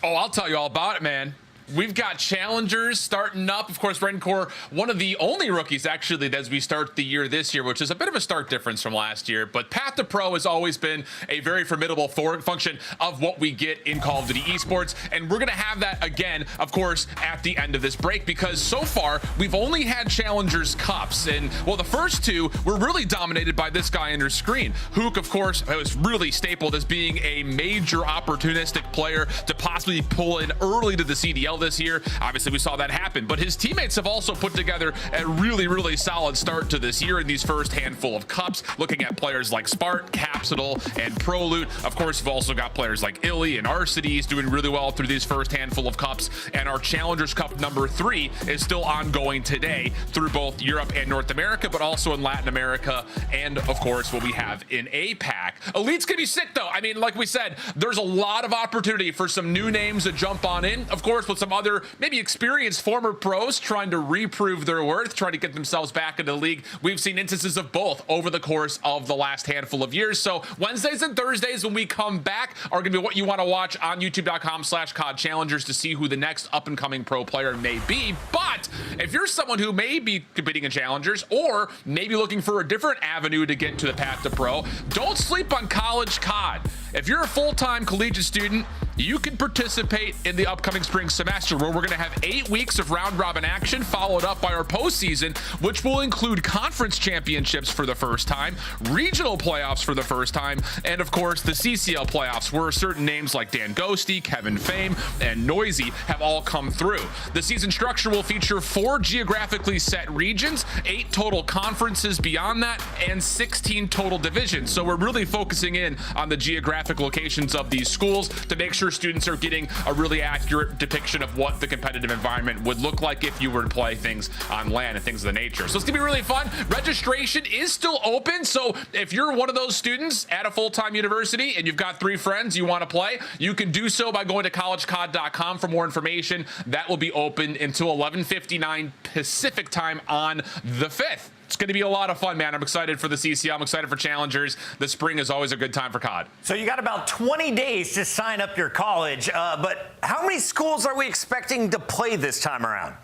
Speaker 7: Oh, I'll tell you all about it, man. We've got challengers starting up. Of course, Rancor, one of the only rookies, actually, as we start the year this year, which is a bit of a start difference from last year. But Path to Pro has always been a very formidable function of what we get in Call of Duty esports. And we're going to have that again, of course, at the end of this break, because so far, we've only had challengers cups. And, well, the first two were really dominated by this guy on your screen. Hook, of course, was really stapled as being a major opportunistic player to possibly pull in early to the CDL this year. Obviously, we saw that happen, but his teammates have also put together a really, really solid start to this year in these first handful of cups, looking at players like Spart, Capsidal, and Prolute. Of course, we've also got players like Illy and Arcides doing really well through these first handful of cups, and our Challengers Cup number 3 is still ongoing today through both Europe and North America, but also in Latin America, and of course, what we have in APAC. Elite's gonna be sick, though. I mean, like we said, there's a lot of opportunity for some new names to jump on in, of course, with some other maybe experienced former pros trying to reprove their worth, trying to get themselves back into the league. We've seen instances of both over the course of the last handful of years. So Wednesdays and Thursdays when we come back are going to be what you want to watch on youtube.com/COD Challengers to see who the next up-and-coming pro player may be. But if you're someone who may be competing in Challengers or maybe looking for a different avenue to get to the path to pro, don't sleep on college COD. If you're a full-time collegiate student, you can participate in the upcoming spring semester where we're going to have 8 weeks of round-robin action followed up by our postseason, which will include conference championships for the first time, regional playoffs for the first time, and of course the CCL playoffs where certain names like Dan Ghosty, Kevin Fame, and Noisy have all come through. The season structure will feature 4 geographically set regions, 8 total conferences beyond that, and 16 total divisions. So we're really focusing in on the geographic locations of these schools to make sure students are getting a really accurate depiction of what the competitive environment would look like if you were to play things on land and things of the nature. So it's gonna be really fun. Registration is still open, so if you're one of those students at a full-time university and you've got 3 friends you want to play, you can do so by going to collegecod.com for more information. That will be open until 11:59 Pacific time on the 5th. It's going to be a lot of fun, man. I'm excited for the CCL. I'm excited for Challengers. The spring is always a good time for COD.
Speaker 6: So you got about 20 days to sign up your college, but how many schools are we expecting to play this time around?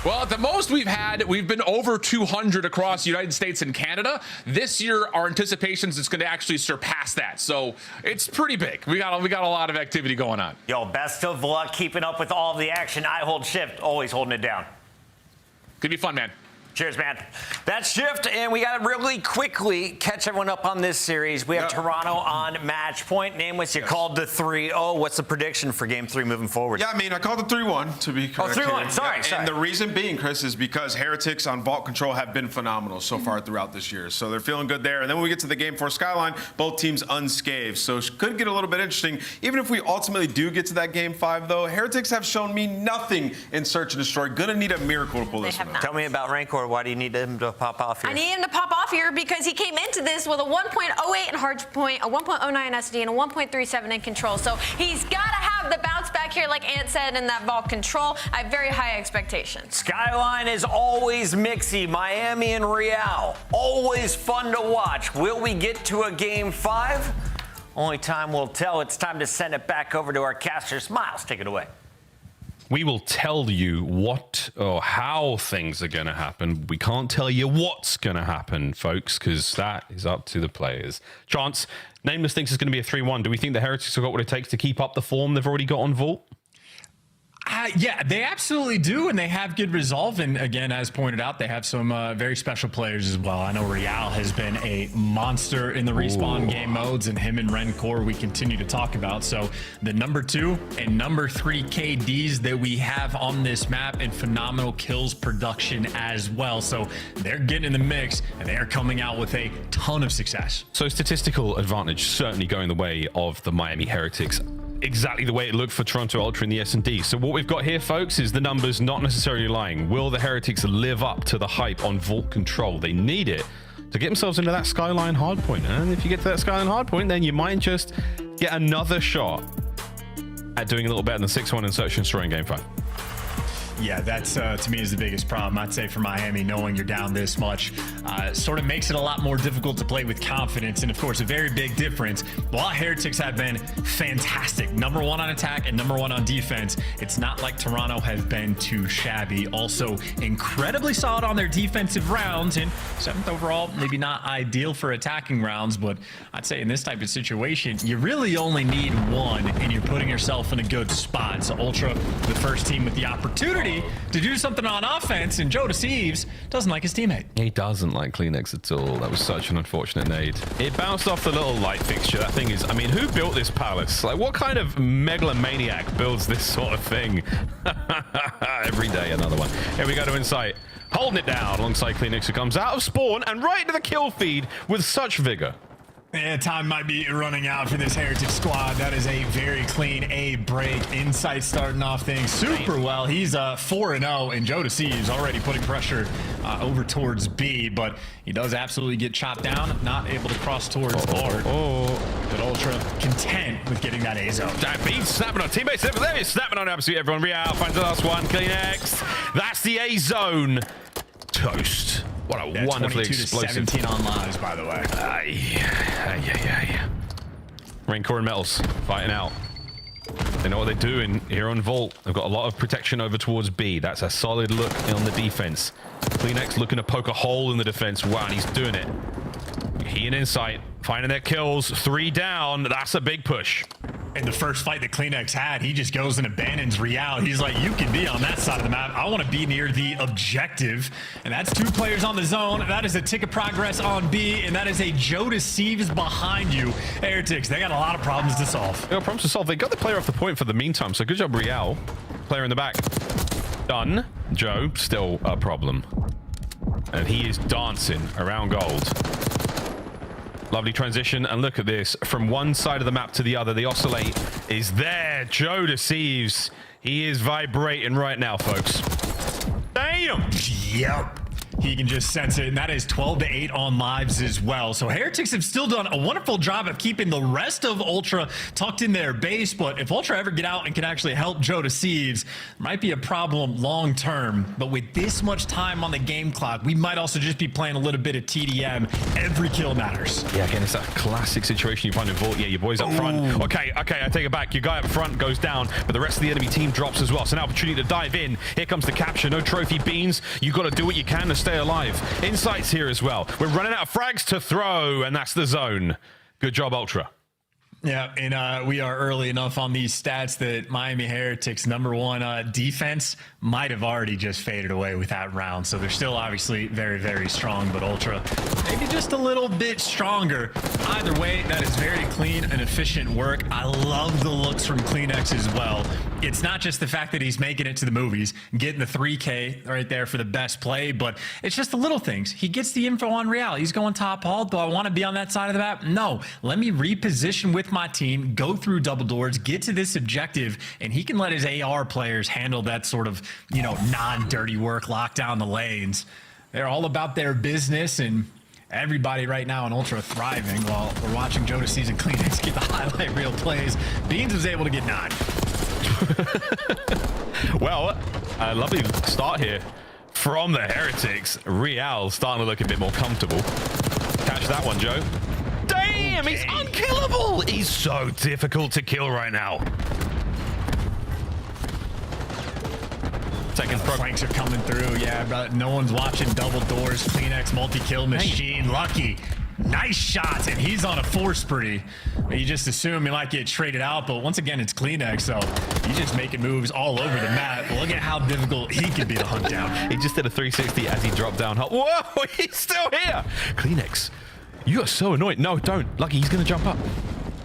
Speaker 7: Well, at the most we've been over 200 across the United States and Canada. This year, our anticipations is going to actually surpass that. So it's pretty big. We got a lot of activity going on.
Speaker 6: Yo, best of luck keeping up with all of the action. I hold Shift, always holding it down.
Speaker 7: Could be fun, man.
Speaker 6: Cheers, man. That's Shift, and we got to really quickly catch everyone up on this series. We have Toronto on match point. Nameless, you called the 3-0. What's the prediction for Game 3 moving forward?
Speaker 8: Yeah, I mean, I called the 3-1, to be correct.
Speaker 6: Oh, 3-1. Sorry.
Speaker 8: And the reason being, Chris, is because Heretics on vault control have been phenomenal so far throughout this year. So they're feeling good there. And then when we get to the Game 4 Skyline, both teams unscathed. So it could get a little bit interesting. Even if we ultimately do get to that Game 5, though, Heretics have shown me nothing in Search and Destroy. Gonna need a miracle to pull this one out.
Speaker 6: Tell me about Rancor. Why do you need him to pop off here?
Speaker 4: I need him to pop off here because he came into this with a 1.08 in hardpoint, a 1.09 SD, and a 1.37 in control. So he's got to have the bounce back here, like Ant said, in that vault control. I have very high expectations.
Speaker 6: Skyline is always mixy. Miami and Real, always fun to watch. Will we get to a Game 5? Only time will tell. It's time to send it back over to our caster. Smiles, take it away.
Speaker 1: We will tell you what or how things are going to happen. We can't tell you what's going to happen, folks, because that is up to the players. Chance, Nameless thinks it's going to be a 3-1. Do we think the Heretics have got what it takes to keep up the form they've already got on Vault?
Speaker 2: Yeah, they absolutely do, and they have good resolve. And again, as pointed out, they have some very special players as well. I know Real has been a monster in the respawn game modes, and him and Rencor we continue to talk about. So the number 2 and number 3 KDs that we have on this map, and phenomenal kills production as well. So they're getting in the mix, and they are coming out with a ton of success.
Speaker 1: So statistical advantage certainly going the way of the Miami Heretics. Exactly the way it looked for Toronto Ultra in the S&D. So what we've got here, folks, is the numbers not necessarily lying. Will the Heretics live up to the hype on Vault Control? They need it to get themselves into that Skyline hardpoint. And if you get to that Skyline hardpoint, then you might just get another shot at doing a little better than 6-1 in Search and Destroy in Game 5.
Speaker 2: Yeah, that's to me is the biggest problem. I'd say for Miami, knowing you're down this much sort of makes it a lot more difficult to play with confidence. And of course, a very big difference. While Heretics have been fantastic, number 1 on attack and number 1 on defense, it's not like Toronto has been too shabby. Also, incredibly solid on their defensive rounds, and 7th overall, maybe not ideal for attacking rounds, but I'd say in this type of situation, you really only need 1, and you're putting yourself in a good spot. So Ultra, the first team with the opportunity to do something on offense, and Joe Deceives doesn't like his teammate.
Speaker 1: He doesn't like Kleenex at all. That was such an unfortunate nade. It bounced off the little light fixture. That thing is, I mean, who built this palace? Like, what kind of megalomaniac builds this sort of thing? Every day, another one. Here we go to Insight. Holding it down alongside Kleenex, who comes out of spawn and right into the kill feed with such vigor.
Speaker 2: Yeah, time might be running out for this Heritage squad. That is a very clean A break. Insight starting off things super well. He's 4-0, and Joe Deceives already putting pressure over towards B, but he does absolutely get chopped down, not able to cross towards R. But Ultra content with getting that A zone.
Speaker 1: He's snapping on teammates over there. He's snapping on absolutely everyone. Real finds the last one. Kleenex. That's the A zone. Toast. What a wonderfully explosive.
Speaker 2: 22-17 on lives, by the way.
Speaker 1: Rancor and Metals fighting out. They know what they're doing here on Vault. They've got a lot of protection over towards B. That's a solid look on the defense. Kleenex looking to poke a hole in the defense. Wow, and he's doing it. He and Insight finding their kills. 3 down. That's a big push.
Speaker 2: In the first fight that Kleenex had, he just goes and abandons Real. He's like, you can be on that side of the map. I want to be near the objective. And that's 2 players on the zone. That is a tick of progress on B, and that is a Joe Deceives behind you. Heretics, they got a lot of problems to solve.
Speaker 1: They got problems to solve. They got the player off the point for the meantime, so good job, Real. Player in the back. Done. Joe, still a problem. And he is dancing around gold. Lovely transition, and look at this. From one side of the map to the other, the oscillate is there. Joe Deceives. He is vibrating right now, folks. Damn!
Speaker 2: Yep. He can just sense it, and that is 12-8 on lives as well. So Heretics have still done a wonderful job of keeping the rest of Ultra tucked in their base, but if Ultra ever get out and can actually help Joe Deceives, there might be a problem long term. But with this much time on the game clock, we might also just be playing a little bit of TDM. Every kill matters.
Speaker 1: Yeah, again, it's that classic situation you find in Vault. Yeah, your boy's up front. Okay, I take it back. Your guy up front goes down, but the rest of the enemy team drops as well. So an opportunity to dive in. Here comes the capture. No trophy beans. You got to do what you can to stay alive. Insight's here as well. We're running out of frags to throw, and that's the zone. Good job, Ultra.
Speaker 2: Yeah, and we are early enough on these stats that Miami Heretics #1 defense might have already just faded away with that round. So they're still obviously very, very strong, but Ultra maybe just a little bit stronger. Either way, that is very clean and efficient work. I love the looks from Kleenex as well. It's not just the fact that he's making it to the movies, getting the 3K right there for the best play, but it's just the little things. He gets the info on Real. He's going top haul. Do I want to be on that side of the map? No. Let me reposition with my team, go through double doors, get to this objective, and he can let his AR players handle that sort of, you know, non-dirty work, lock down the lanes. They're all about their business, and everybody right now in Ultra thriving while we're watching Joe Deceives and Kleenex get the highlight reel plays. Beans was able to get 9.
Speaker 1: Well, a lovely start here from the Heretics. Real starting to look a bit more comfortable. Catch that one, Joe. Damn, he's unkillable. He's so difficult to kill right now.
Speaker 2: Second flanks are coming through. Yeah, but no one's watching double doors. Kleenex multi-kill machine. Lucky. Nice shots, and he's on a 4 spree. You just assume he might get traded out, but once again, it's Kleenex, so he's just making moves all over the map. Look at how difficult he can be to hunt down.
Speaker 1: He just did a 360 as he dropped down. Whoa, he's still here. Kleenex, you are so annoying. No, don't. Lucky, he's going to jump up.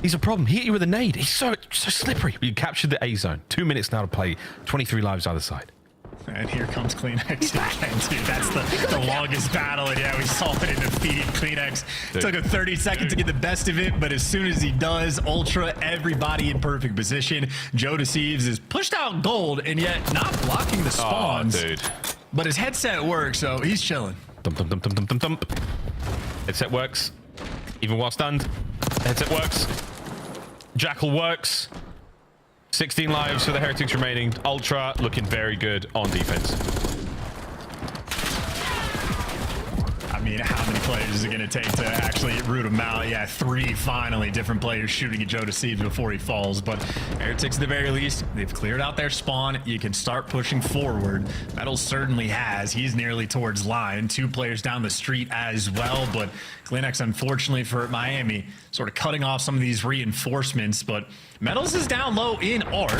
Speaker 1: He's a problem. He hit you with a nade. He's so slippery. You captured the A zone. 2 minutes now to play. 23 lives either side.
Speaker 2: And here comes Kleenex again, dude. That's the longest battle. And yeah, we saw it in defeated Kleenex.
Speaker 1: Dude.
Speaker 2: Took him 30 seconds to get the best of it, but as soon as he does, Ultra, everybody in perfect position. Joe Deceives is pushed out gold and yet not blocking the spawns.
Speaker 1: Oh, dude.
Speaker 2: But his headset works, so he's chilling.
Speaker 1: Thump, thump, thump, thump, thump, thump, thump. Headset works. Even while stunned. Headset works. Jackal works. 16 lives for the Heretics remaining. Ultra looking very good on defense.
Speaker 2: I mean, how many players is it going to take to actually root him out? Yeah, 3 finally different players shooting at Joe Deceives before he falls. But Heretics, at the very least, they've cleared out their spawn. You can start pushing forward. Metal certainly has. He's nearly towards line. 2 players down the street as well. But Kleenex, unfortunately for Miami, sort of cutting off some of these reinforcements. But Metals is down low in Art,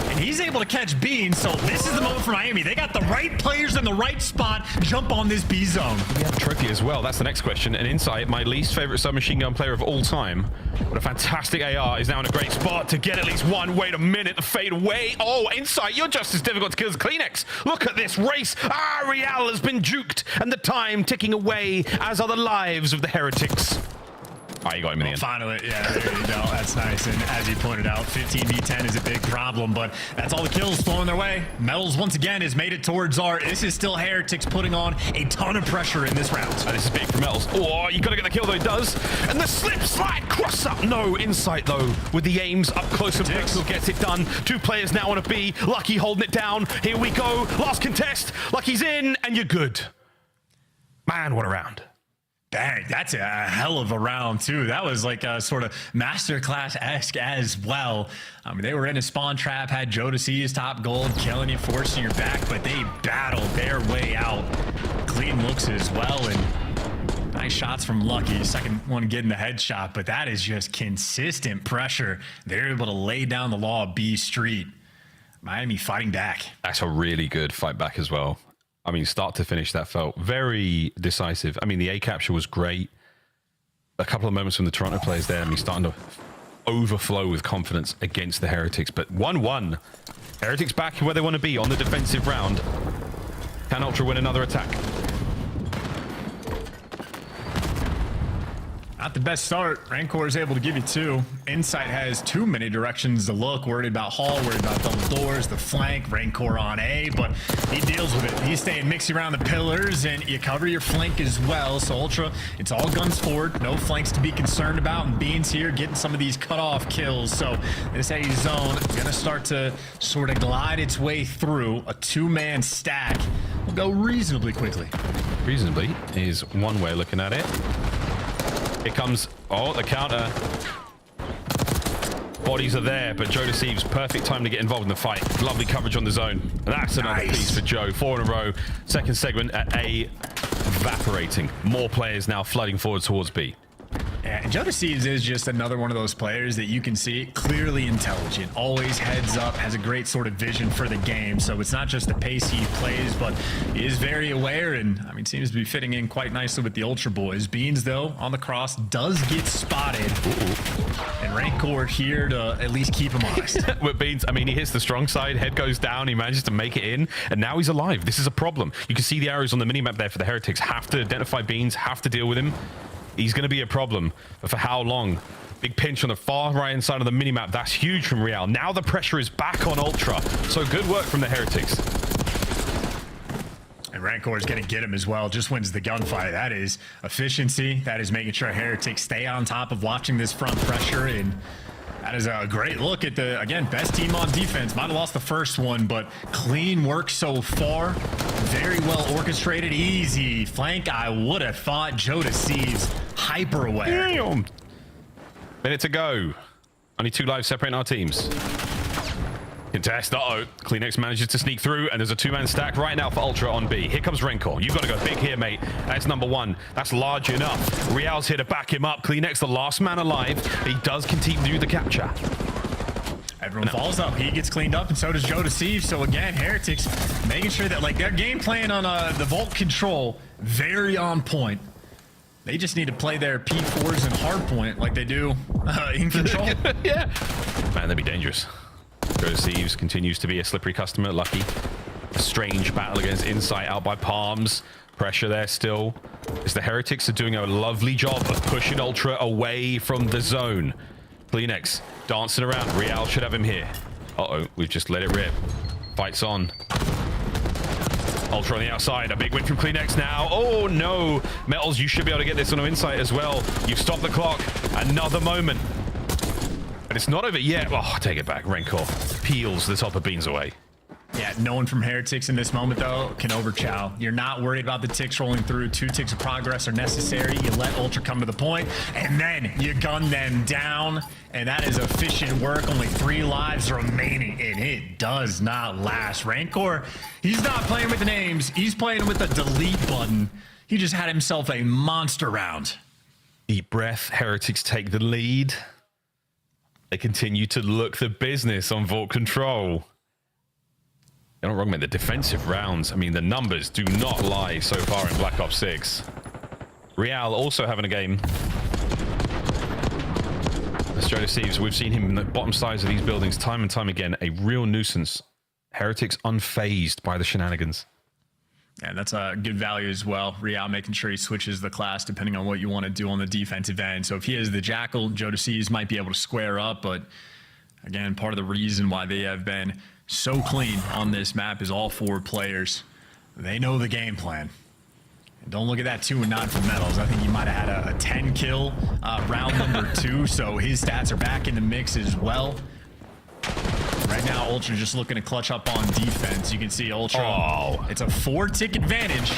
Speaker 2: and he's able to catch Beans. So this is the moment for Miami. They got the right players in the right spot. Jump on this B zone.
Speaker 1: We have Trophy as well. That's the next question. And Insight, my least favorite submachine gun player of all time, but a fantastic AR, is now in a great spot to get at least one. Wait a minute, the fade away. Oh, Insight, you're just as difficult to kill as Kleenex. Look at this race. Real has been juked, and the time ticking away, as are the lives of the Heretics. You got him in the end.
Speaker 2: Finally, yeah, there you go. That's nice. And as you pointed out, 15v10 is a big problem, but that's all the kills flowing their way. Metals, once again, has made it towards Art. This is still Heretics putting on a ton of pressure in this round.
Speaker 1: This is big for Metals. Oh, you got to get the kill, though. He does. And the slip slide cross up. No, Insight, though, with the aims up close and personal gets it done. 2 players now on a B. Lucky holding it down. Here we go. Last contest. Lucky's in, and you're good. Man, what a round.
Speaker 2: Dang, that's a hell of a round, too. That was like a sort of masterclass-esque as well. I mean, they were in a spawn trap, had Joe Deceives top gold, killing you, forcing your back, but they battled their way out. Clean looks as well, and nice shots from Lucky. Second one getting the headshot, but that is just consistent pressure. They're able to lay down the law of B Street. Miami fighting back.
Speaker 1: That's a really good fight back as well. I mean, start to finish, that felt very decisive. I mean, the A capture was great. A couple of moments from the Toronto players there. I mean, starting to overflow with confidence against the Heretics. But 1-1. Heretics back where they want to be on the defensive round. Can Ultra win another attack?
Speaker 2: Not the best start. Rancor is able to give you 2. Insight has too many directions to look. Worried about Hall, worried about double doors, the flank, Rancor on A, but he deals with it. He's staying mixy around the pillars, and you cover your flank as well. So Ultra, it's all guns forward. No flanks to be concerned about, and Beans here getting some of these cut-off kills. So this A zone is going to start to sort of glide its way through. A 2-man stack will go reasonably quickly.
Speaker 1: Reasonably is one way of looking at it. Here comes, the counter. Bodies are there, but Joe Deceives, perfect time to get involved in the fight. Lovely coverage on the zone. That's another piece for Joe. 4 in a row. Second segment at A, evaporating. More players now flooding forward towards B.
Speaker 2: Yeah, and Joe Deceives is just another one of those players that you can see clearly intelligent, always heads up, has a great sort of vision for the game. So it's not just the pace he plays, but he is very aware and, I mean, seems to be fitting in quite nicely with the Ultra boys. Beans, though, on the cross, does get spotted. And Rancor here to at least keep him honest.
Speaker 1: With Beans, I mean, he hits the strong side, head goes down, he manages to make it in, and now he's alive. This is a problem. You can see the arrows on the minimap there for the Heretics. Have to identify Beans, have to deal with him. He's going to be a problem, but for how long? Big pinch on the far right-hand side of the minimap. That's huge from Real. Now the pressure is back on Ultra. So good work from the Heretics.
Speaker 2: And Rancor is going to get him as well. Just wins the gunfight. That is efficiency. That is making sure Heretics stay on top of watching this front pressure. And that is a great look at the, again, best team on defense. Might have lost the first one, but clean work so far. Very well orchestrated. Easy flank. I would have thought. Joe Deceives, hyper aware.
Speaker 1: Damn. Minute to go. Only 2 lives separating our teams. Contest, Kleenex manages to sneak through, and there's a two-man stack right now for Ultra on B. Here comes Renkor. You've got to go big here, mate. That's number one. That's large enough. Real's here to back him up. Kleenex, the last man alive. He does continue the capture.
Speaker 2: Everyone falls up. He gets cleaned up, and so does Joe Deceive. So again, Heretics making sure that like their game plan on the vault control, very on point. They just need to play their P4s and hardpoint like they do in control.
Speaker 1: Yeah. Man, that'd be dangerous. Joe Deceives continues to be a slippery customer. Lucky. A strange battle against Insight out by Palms. Pressure there still. As the Heretics are doing a lovely job of pushing Ultra away from the zone. Kleenex dancing around. Real should have him here. Uh-oh, we've just let it rip. Fights on. Ultra on the outside. A big win from Kleenex now. Oh, no. Metals, you should be able to get this on an Insight as well. You've stopped the clock. Another moment. But it's not over yet. Oh, take it back. Renkor peels the top of Beans away.
Speaker 2: Yeah, no one from Heretics in this moment, though, can overchow. You're not worried about the ticks rolling through. 2 ticks of progress are necessary. You let Ultra come to the point, and then you gun them down. And that is efficient work. Only 3 lives remaining, and it does not last. Renkor, he's not playing with the names. He's playing with the delete button. He just had himself a monster round.
Speaker 1: Deep breath. Heretics take the lead. They continue to look the business on vault control. You're not wrong, mate. The defensive rounds, I mean, the numbers do not lie so far in Black Ops 6. Real also having a game. As Joe Deceives, we've seen him in the bottom sides of these buildings time and time again. A real nuisance. Heretics unfazed by the shenanigans.
Speaker 2: Yeah, that's a good value as well. Real making sure he switches the class depending on what you want to do on the defensive end. So if he is the Jackal, Joe Deceives might be able to square up. But again, part of the reason why they have been so clean on this map is all 4 players. They know the game plan. And don't look at that 2 and 9 for Metals. I think he might have had a 10 kill round number 2. So his stats are back in the mix as well. Right now, Ultra just looking to clutch up on defense. You can see Ultra, it's a 4-tick advantage.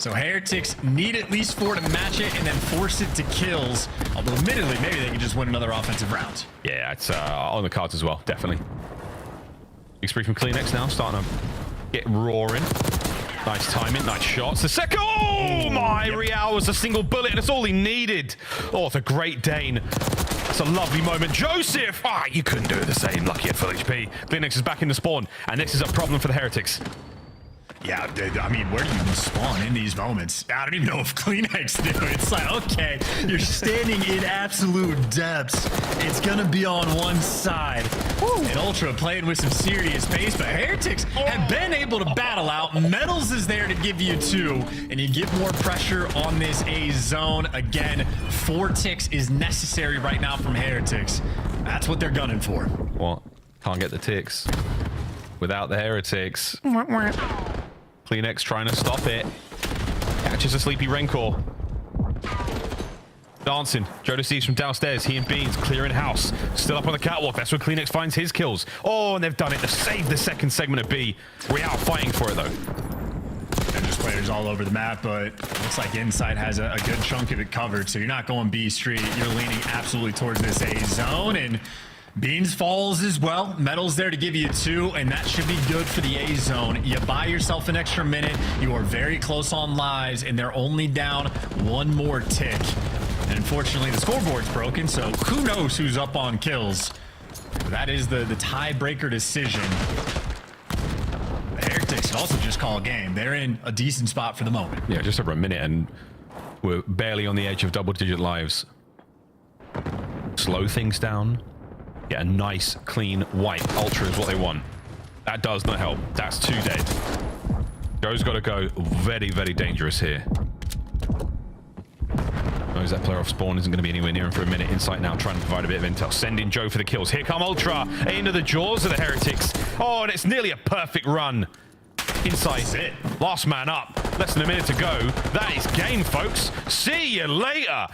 Speaker 2: So Heretics need at least 4 to match it and then force it to kills. Although admittedly, maybe they can just win another offensive round.
Speaker 1: Yeah, it's on the cards as well, definitely. Big spree from Kleenex now, starting to get roaring. Nice timing, nice shots. The second, oh my, Real was a single bullet and it's all he needed. Oh, it's a great Dane. It's a lovely moment. Joseph! Ah, you couldn't do it the same. Lucky at full HP. Kleenex is back in the spawn, and this is a problem for the Heretics.
Speaker 2: Yeah, I mean, where do you spawn in these moments? I don't even know if Kleenex do. It's like, okay, you're standing in absolute depths. It's gonna be on one side. Woo. And Ultra playing with some serious pace, but Heretics have been able to battle out. Metals is there to give you 2, and you get more pressure on this A zone. Again, 4 ticks is necessary right now from Heretics. That's what they're gunning for.
Speaker 1: What? Can't get the ticks without the Heretics. Kleenex trying to stop it. Catches a sleepy Renkor. Dancing. Joe Deceives from downstairs. He and Beans clearing house. Still up on the catwalk. That's where Kleenex finds his kills. Oh, and they've done it. They've saved the second segment of B. Real fighting for it, though.
Speaker 2: And there's players all over the map, but looks like Inside has a good chunk of it covered. So you're not going B Street. You're leaning absolutely towards this A zone. And Beans falls as well. Metals there to give you 2, and that should be good for the A zone. You buy yourself an extra minute. You are very close on lives, and they're only down 1 more tick. And unfortunately, the scoreboard's broken, so who knows who's up on kills. But that is the tiebreaker decision. The Heretics can also just call a game. They're in a decent spot for the moment.
Speaker 1: Yeah, just over a minute, and we're barely on the edge of double-digit lives. Slow things down. Get a nice, clean, wipe. Ultra is what they want. That does not help. That's 2 dead. Joe's got to go. Very, very dangerous here. Knows that player off spawn isn't going to be anywhere near him for a minute. Insight now trying to provide a bit of intel. Sending Joe for the kills. Here come Ultra into the jaws of the Heretics. Oh, and it's nearly a perfect run. Insight, last man up. Less than a minute to go. That is game, folks. See you later.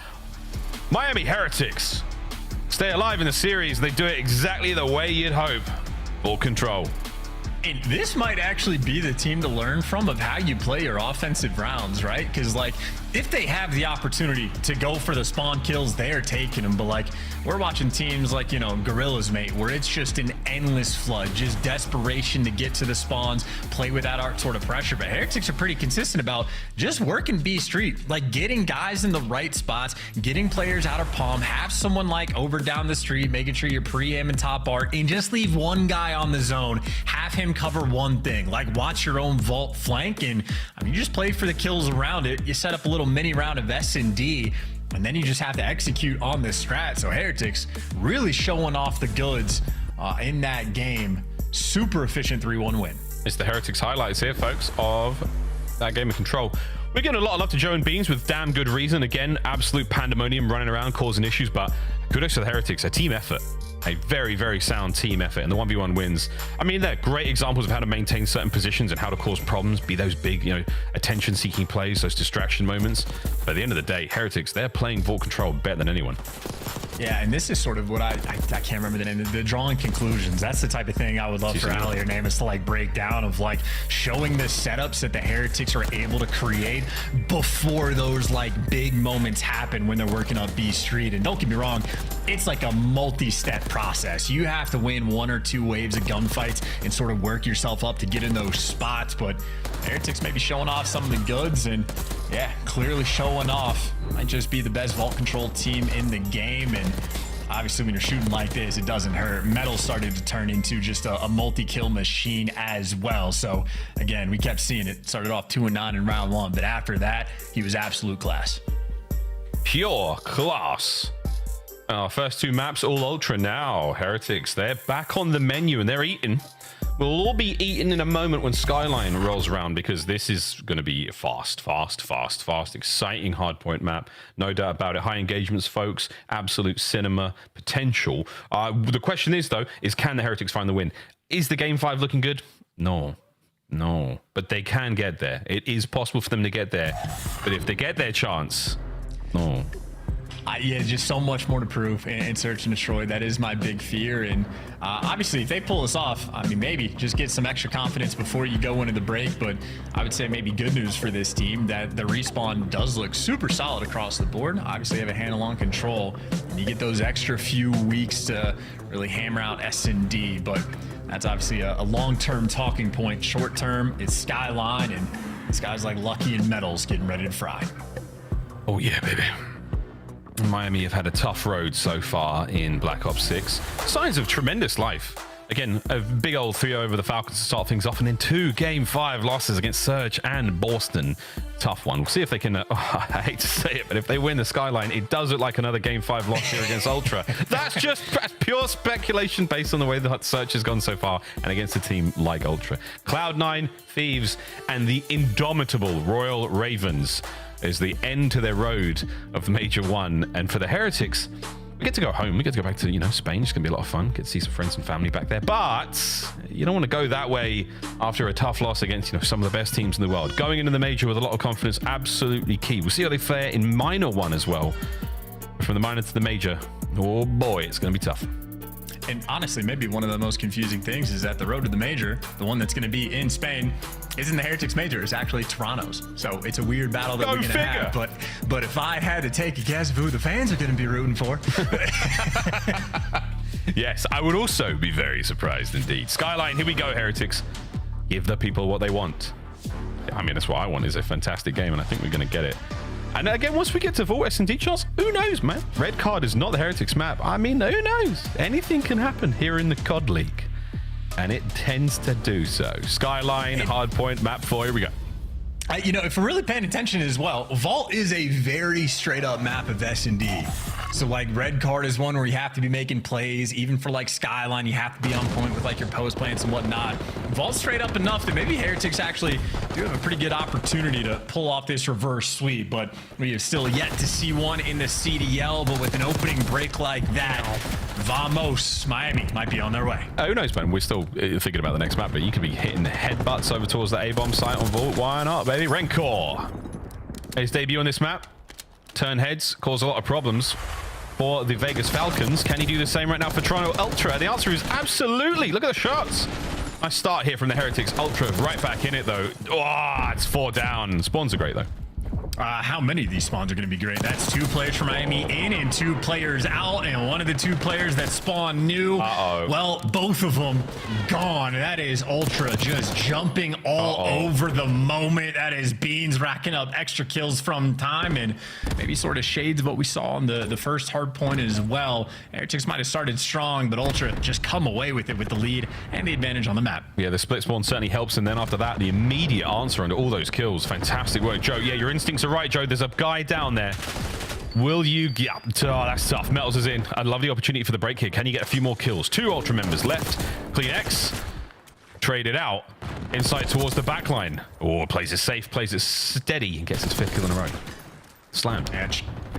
Speaker 1: Miami Heretics stay alive in the series. They do it exactly the way you'd hope. Ball control.
Speaker 2: And this might actually be the team to learn from of how you play your offensive rounds, right? Because, like, if they have the opportunity to go for the spawn kills, they're taking them. But, like, we're watching teams like, you know, Gorillas, mate, where it's just an endless flood, just desperation to get to the spawns, play with that sort of pressure. But Heretics are pretty consistent about just working B Street, like getting guys in the right spots, getting players out of palm, have someone like over down the street, making sure you're pre-aiming top bar, and just leave one guy on the zone, have him cover one thing, like watch your own vault flank, and I mean, you just play for the kills around it. You set up a little mini round of S&D, and then you just have to execute on this strat. So Heretics really showing off the goods in that game. Super efficient 3-1 win.
Speaker 1: It's the Heretics highlights here, folks, of that game of Control. We're getting a lot of love to Joe and Beans with damn good reason. Again, absolute pandemonium running around causing issues, but kudos to the Heretics, a team effort. A very, very sound team effort, and the 1v1 wins. I mean, they're great examples of how to maintain certain positions and how to cause problems, be those big, you know, attention-seeking plays, those distraction moments. But at the end of the day, Heretics, they're playing Vault Control better than anyone.
Speaker 2: Yeah, and this is sort of what I can't remember the name, the drawing conclusions. That's the type of thing I would love for Ali or Namus to like break down, of like showing the setups that the Heretics are able to create before those like big moments happen when they're working on B Street. And don't get me wrong, it's like a multi-step process. You have to win 1 or 2 waves of gunfights and sort of work yourself up to get in those spots. But Heretics may be showing off some of the goods, and yeah, clearly showing off. Might just be the best vault control team in the game. And obviously when you're shooting like this, it doesn't hurt. Metal started to turn into just a multi-kill machine as well. So again, we kept seeing it. Started off 2-9 in round 1, but after that, he was absolute class.
Speaker 1: Pure class. Our first 2 maps, all ultra now. Heretics, they're back on the menu and they're eating. We'll all be eating in a moment when Skyline rolls around, because this is going to be fast, exciting hardpoint map. No doubt about it. High engagements, folks. Absolute cinema potential. The question is, though, is can the Heretics find the win? Is the Game 5 looking good? No. But they can get there. It is possible for them to get there. But if they get their chance, no.
Speaker 2: Yeah, just so much more to prove in Search and Destroy. That is my big fear. And obviously, if they pull this off, I mean, maybe just get some extra confidence before you go into the break. But I would say maybe good news for this team that the respawn does look super solid across the board. Obviously, they have a handle on Control, and you get those extra few weeks to really hammer out S&D. But that's obviously a long-term talking point. Short-term, it's Skyline, and it's guys like Lucky and Metals getting ready to fry.
Speaker 1: Oh, yeah, baby. Miami have had a tough road so far in Black Ops 6. Signs of tremendous life. Again, a big old 3-0 over the Falcons to start things off, and then 2 Game 5 losses against Surge and Boston. Tough one. We'll see if they can, I hate to say it, but if they win the Skyline, it does look like another Game 5 loss here against Ultra. That's pure speculation based on the way the Surge has gone so far, and against a team like Ultra. Cloud9, Thieves, and the indomitable Royal Ravens is the end to their road of the Major 1. And for the Heretics, we get to go home. We get to go back to, you know, Spain. It's going to be a lot of fun. Get to see some friends and family back there. But you don't want to go that way after a tough loss against, you know, some of the best teams in the world. Going into the Major with a lot of confidence, absolutely key. We'll see how they fare in Minor 1 as well. From the Minor to the Major, oh boy, it's going to be tough.
Speaker 2: And honestly, maybe one of the most confusing things is that the road to the Major, the one that's going to be in Spain, isn't the Heretics Major. It's actually Toronto's. So it's a weird battle that we're going to have. But if I had to take a guess of who the fans are going to be rooting for.
Speaker 1: Yes, I would also be very surprised indeed. Skyline, here we go, Heretics. Give the people what they want. I mean, that's what I want, is a fantastic game, and I think we're going to get it. And again, once we get to Vault S&D charts, who knows, man? Red card is not the Heretics map. I mean, who knows? Anything can happen here in the COD League. And it tends to do so. Skyline, hardpoint, map 4, here we go.
Speaker 2: You know, if we're really paying attention as well, Vault is a very straight up map of S&D. So like red card is one where you have to be making plays. Even for like Skyline, you have to be on point with like your post plants and whatnot. Vault's straight up enough that maybe Heretics actually do have a pretty good opportunity to pull off this reverse sweep, but we have still yet to see one in the CDL. But with an opening break like that, vamos, Miami might be on their way.
Speaker 1: Who knows, man? We're still thinking about the next map, but you could be hitting the headbutts over towards the A-bomb site on Vault. Why not, baby? Renkor. His debut on this map. Turn heads, cause a lot of problems for the Vegas Falcons. Can he do the same right now for Toronto Ultra? The answer is absolutely. Look at the shots. Nice start here from the Heretics. Ultra right back in it, though. Oh, it's 4 down. Spawns are great, though.
Speaker 2: How many of these spawns are going to be great? That's 2 players from Miami in and 2 players out, and one of the 2 players that spawned new. Well, both of them gone. That is Ultra just jumping all over the moment. That is Beans racking up extra kills from time, and maybe sort of shades of what we saw on the first hard point as well. Heretics might have started strong, but Ultra just come away with it with the lead and the advantage on the map.
Speaker 1: Yeah, the split spawn certainly helps, and then after that, the immediate answer under all those kills. Fantastic work, Joe. Yeah, your instincts are right, Joe. There's a guy down there. Will you get... Oh, that's tough. Metals is in. I love the opportunity for the break here. Can you get a few more kills? 2 Ultra members left. CleanX. Trade it out. Inside towards the back line. Oh, plays it safe, plays it steady, and gets his 5th kill in a row. Slammed.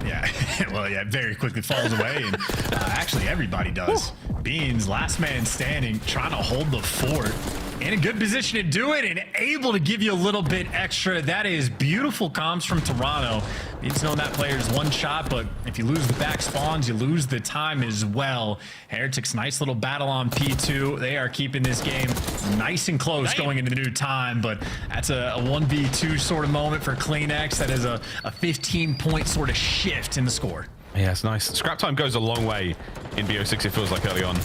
Speaker 2: Yeah, well, yeah, very quickly falls away, and actually everybody does. Beans, last man standing, trying to hold the fort. In a good position to do it and able to give you a little bit extra. That is beautiful comms from Toronto. Beans knowing that player's one shot, but if you lose the back spawns, you lose the time as well. Heretics, nice little battle on P2. They are keeping this game nice and close going into the new time, but that's a 1v2 sort of moment for CleanX. That is a 15-point sort of shift in the score.
Speaker 1: Yeah, it's nice. Scrap time goes a long way in BO6, it feels like, early on.